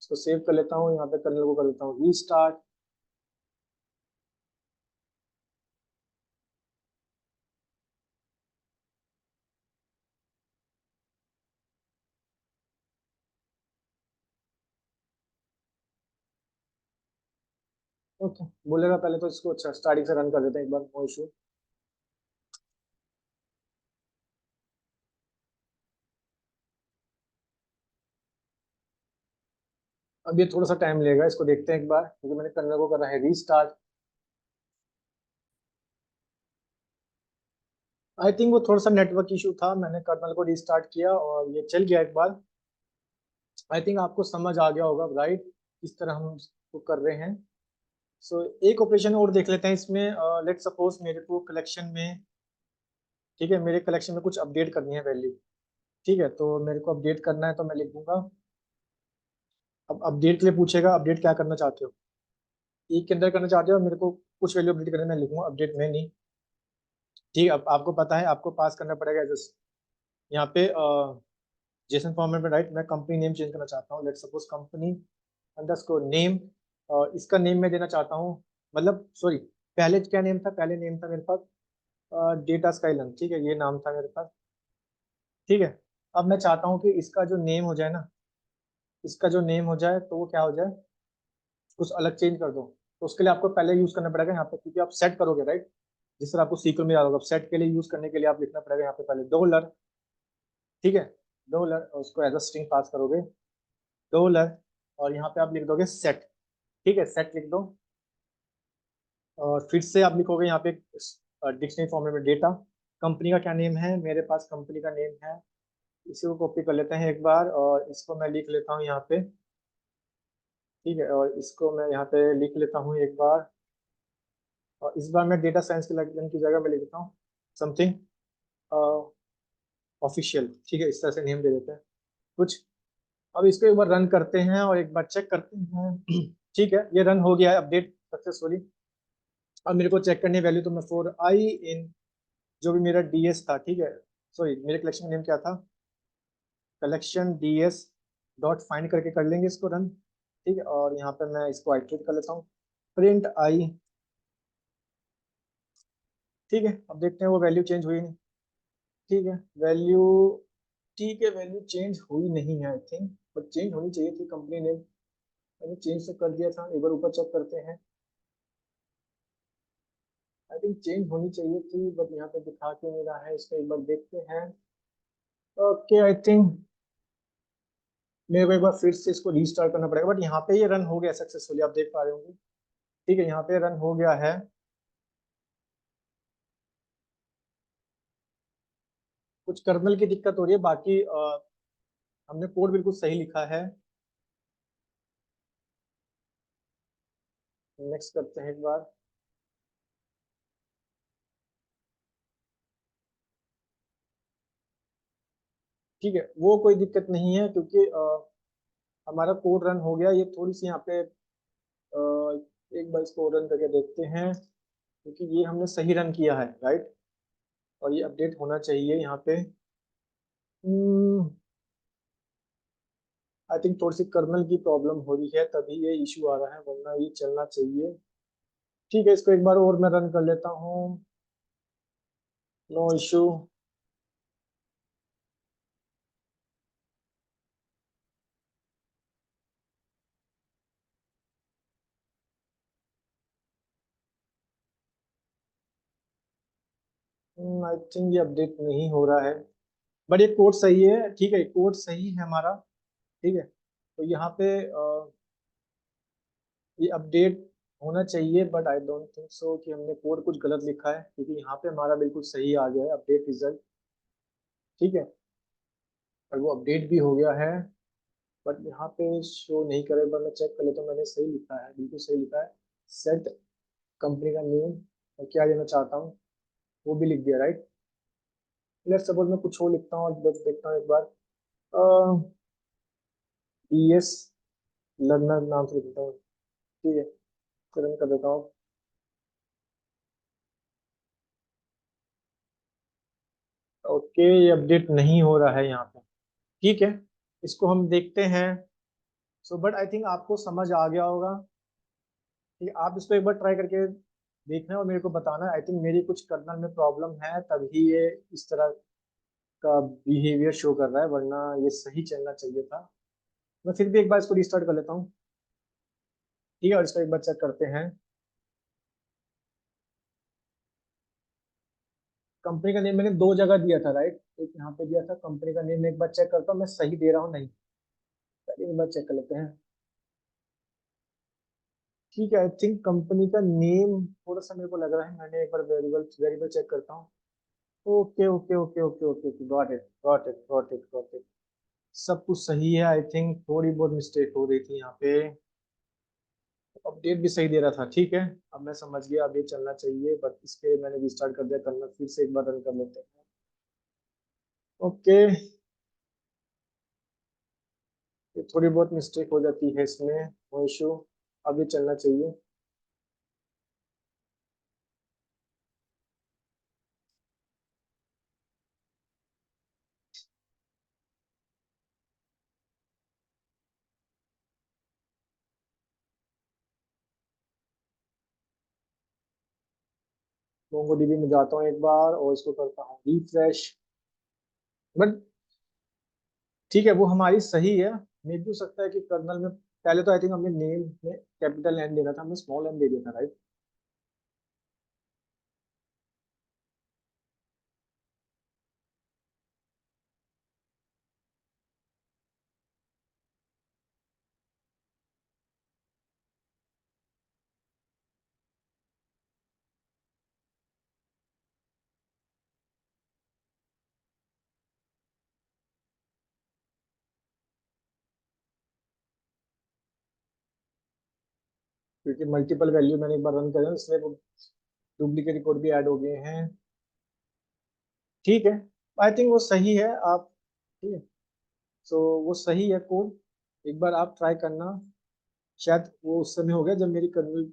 इसको सेव कर लेता हूँ, यहाँ पे कर्नल को कर लेता हूँ रीस्टार्ट। ओके, बोलेगा पहले तो इसको अच्छा स्टार्टिंग से रन कर देते हैं एक बार, नो इशू। अब ये थोड़ा सा टाइम लेगा, इसको देखते हैं एक बार, क्योंकि मैंने कर्नल को करा है रीस्टार्ट। आई थिंक वो थोड़ा सा नेटवर्क इशू था, मैंने कर्नल को रीस्टार्ट किया और ये चल गया एक बार। आई थिंक आपको समझ आ गया होगा, राइट, किस तरह हम इसको कर रहे हैं। सो एक ऑपरेशन और देख लेते हैं इसमें। लेट सपोज मेरे को कलेक्शन में, ठीक है, मेरे कलेक्शन में कुछ अपडेट करनी है वैल्यू। ठीक है, तो मेरे को अपडेट करना है, तो मैं लिख दूंगा। अब अपडेट के लिए पूछेगा, अपडेट क्या करना चाहते हो, एक के अंदर करना चाहते हो, मेरे को कुछ वैल्यू अपडेट करना है, मैं लिखूंगा अपडेट में नहीं। ठीक है, अब आपको पता है आपको पास करना पड़ेगा जस्ट यहाँ पे जेसन फॉर्मेट में, राइट। मैं कंपनी नेम चेंज करना चाहता हूँ, let suppose company underscore name, और इसका नेम मैं देना चाहता हूँ, मतलब सॉरी, पहले क्या नेम था, पहले नेम था मेरे पास डेटा स्काईलन, ठीक है, ये नाम था मेरे पास। ठीक है, अब मैं चाहता हूँ कि इसका जो नेम हो जाए ना, इसका जो नेम हो जाए तो वो क्या हो जाए, कुछ अलग चेंज कर दो। तो उसके लिए आपको पहले यूज करना पड़ेगा यहाँ पे, क्योंकि आप सेट करोगे, राइट। जिस तरह आपको सीक्वल में याद होगा, सेट के लिए यूज करने के लिए आप लिखना पड़ेगा यहाँ पे पहले डॉलर, ठीक है, डॉलर, और उसको एज अ स्ट्रिंग पास करोगे डॉलर, और यहाँ पे आप लिख दोगे सेट, ठीक है, सेट लिख दो। और फिर से आप लिखोगे यहाँ पे डिक्शनरी फॉर्मेट में डेटा, कंपनी का क्या नेम है, मेरे पास कंपनी का नेम है, इसी को कॉपी कर लेते हैं एक बार, और इसको मैं लिख लेता हूँ यहाँ पे, ठीक है, और इसको मैं यहाँ पे लिख लेता हूँ एक बार, और इस बार मैं डेटा साइंस के लगन की जगह मैं लिख देता हूँ समथिंग ऑफिशियल, ठीक है, इस तरह से नेम दे देते हैं कुछ। अब इसको एक बार रन करते हैं और एक बार चेक करते हैं। ठीक है, ये रन हो गया है अपडेट सक्सेसफुली। अब मेरे को चेक करनी है वैल्यू, तो मैं फॉर आई इन जो भी मेरा डीएस था, ठीक है, सॉरी, मेरे कलेक्शन नेम क्या था, कलेक्शन डीएस डॉट फाइंड करके कर लेंगे इसको रन। ठीक है, और यहाँ पे मैं इसको आइट्रेट कर लेता हूँ, प्रिंट आई। ठीक है, अब देखते हैं वो वैल्यू चेंज हुई नहीं। ठीक है, वैल्यू, ठीक है, वैल्यू चेंज हुई नहीं है आई थिंक, बट चेंज होनी चाहिए थी, कंपनी नेम मैंने चेंज तो कर दिया था, एक बार ऊपर चेक करते हैं। आई थिंक चेंज होनी चाहिए थी, बट यहाँ पे दिखा क्यों नहीं रहा है, इसको एक बार देखते हैं। ओके, आई थिंक मेरे को एक बार फिर से इसको रीस्टार्ट करना पड़ेगा, बट यहाँ पे ये रन हो गया सक्सेसफुली, आप देख पा रहे होंगे। ठीक है, यहाँ पे रन हो गया है। कुछ कर्नल की दिक्कत हो रही है, बाकी हमने कोड बिल्कुल सही लिखा है। नेक्स्ट करते हैं एक बार। ठीक है, वो कोई दिक्कत नहीं है, क्योंकि हमारा कोड रन हो गया। ये थोड़ी सी यहाँ पे एक बार इसको रन करके देखते हैं, क्योंकि ये हमने सही रन किया है, राइट, और ये अपडेट होना चाहिए यहाँ पे। आई थिंक थोड़ी सी कर्नल की प्रॉब्लम हो रही है, तभी ये इशू आ रहा है, वरना ये चलना चाहिए। ठीक है, इसको एक बार और मैं रन कर लेता हूँ, नो इशू। आई थिंक ये अपडेट नहीं हो रहा है, बट ये कोड सही है, ठीक है, कोड सही है हमारा। ठीक है, तो यहाँ पे ये अपडेट होना चाहिए, but I don't think so कि हमने कोड कुछ गलत लिखा है, क्योंकि यहाँ पे हमारा बिल्कुल सही आ गया है अपडेट रिजल्ट। ठीक है, और वो अपडेट भी हो गया है, बट यहाँ पे शो नहीं करे। पर मैं चेक कर लेता हूँ, मैंने सही लिखा है, बिल्कुल सही लिखा है। सेट कंपनी का नेम और क्या देना चाहता हूँ वो भी लिख दिया, राइट। लेट्स सपोज मैं कुछ और लिखता हूँ और देखता हूँ एक बार। ES लर्नर नाम से लिखता हूँ। ठीक है, रन कर देता हूँ। ओके, ये अपडेट नहीं हो रहा है यहाँ पे। ठीक है, इसको हम देखते हैं। सो बट आई थिंक आपको समझ आ गया होगा। ठीक है, आप इसको एक बार ट्राई करके देखना और मेरे को बताना। आई थिंक मेरी कुछ कर्नल में प्रॉब्लम है, तभी ये इस तरह का बिहेवियर शो कर रहा है, वरना ये सही चलना चाहिए था। मैं फिर भी एक बार इसको रिस्टार्ट कर लेता हूँ। ठीक है, और इसको एक बार चेक करते हैं। कंपनी का नेम मैंने दो जगह दिया था, राइट। एक यहाँ पे दिया था कंपनी का नेम, एक बार चेक करता हूँ मैं सही दे रहा हूँ नहीं। चलिए एक बार चेक कर लेते हैं। ठीक है, आई थिंक कंपनी का नेम थोड़ा सा मेरे को लग रहा है, मैंने एक बार वेरिएबल वेरिएबल चेक करता हूँ। Okay okay okay okay okay okay, got it got it got it got it. सब कुछ सही है। आई थिंक थोड़ी बहुत मिस्टेक हो रही थी यहाँ पे। अपडेट भी सही दे रहा था। ठीक है, अब मैं समझ गया, अब ये चलना चाहिए, बट इसके मैंने रिस्टार्ट कर दिया। करना फिर से एक बार रन कर लेते हैं। ओके, ये थोड़ी बहुत मिस्टेक हो जाती है इसमें, नो इशू। अब ये चलना चाहिए। मोंगोडीबी में जाता हूँ एक बार और इसको करता हूँ रिफ्रेश। बट ठीक है, वो हमारी सही है। मे भी हो सकता है कि कर्नल में पहले तो आई थिंक हमने नेम में कैपिटल एन देना था, हमने स्मॉल एन दे दिया था, राइट। क्योंकि मल्टीपल वैल्यू मैंने एक बार रन कर इसलिए वो डुप्लीकेट रिकॉर्ड भी ऐड हो गए हैं। ठीक है, आई थिंक वो सही है। आप ठीक है, सो वो सही है कोड। एक बार आप ट्राई करना। शायद वो उस समय हो गया जब मेरी कर्नल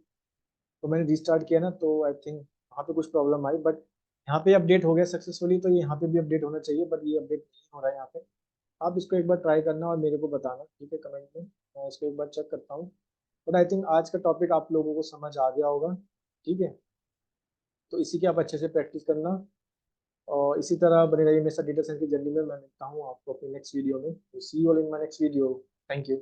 तो मैंने रिस्टार्ट किया ना, तो आई थिंक वहाँ पे कुछ प्रॉब्लम आई। बट यहाँ पे अपडेट हो गया सक्सेसफुली, तो ये यहाँ पे भी अपडेट होना चाहिए, बट ये अपडेट नहीं हो रहा है यहाँ पे। आप इसको एक बार ट्राई करना और मेरे को बताना, ठीक है, कमेंट में। मैं इसको एक बार चेक करता हूँ। बट आई थिंक आज का टॉपिक आप लोगों को समझ आ गया होगा। ठीक है, तो इसी की आप अच्छे से प्रैक्टिस करना और इसी तरह बने रहिए मेरे साथ डेटा साइंस की जर्नी में। मैं मिलता हूँ आपको अपने नेक्स्ट वीडियो में। See you all in my next video. Thank you.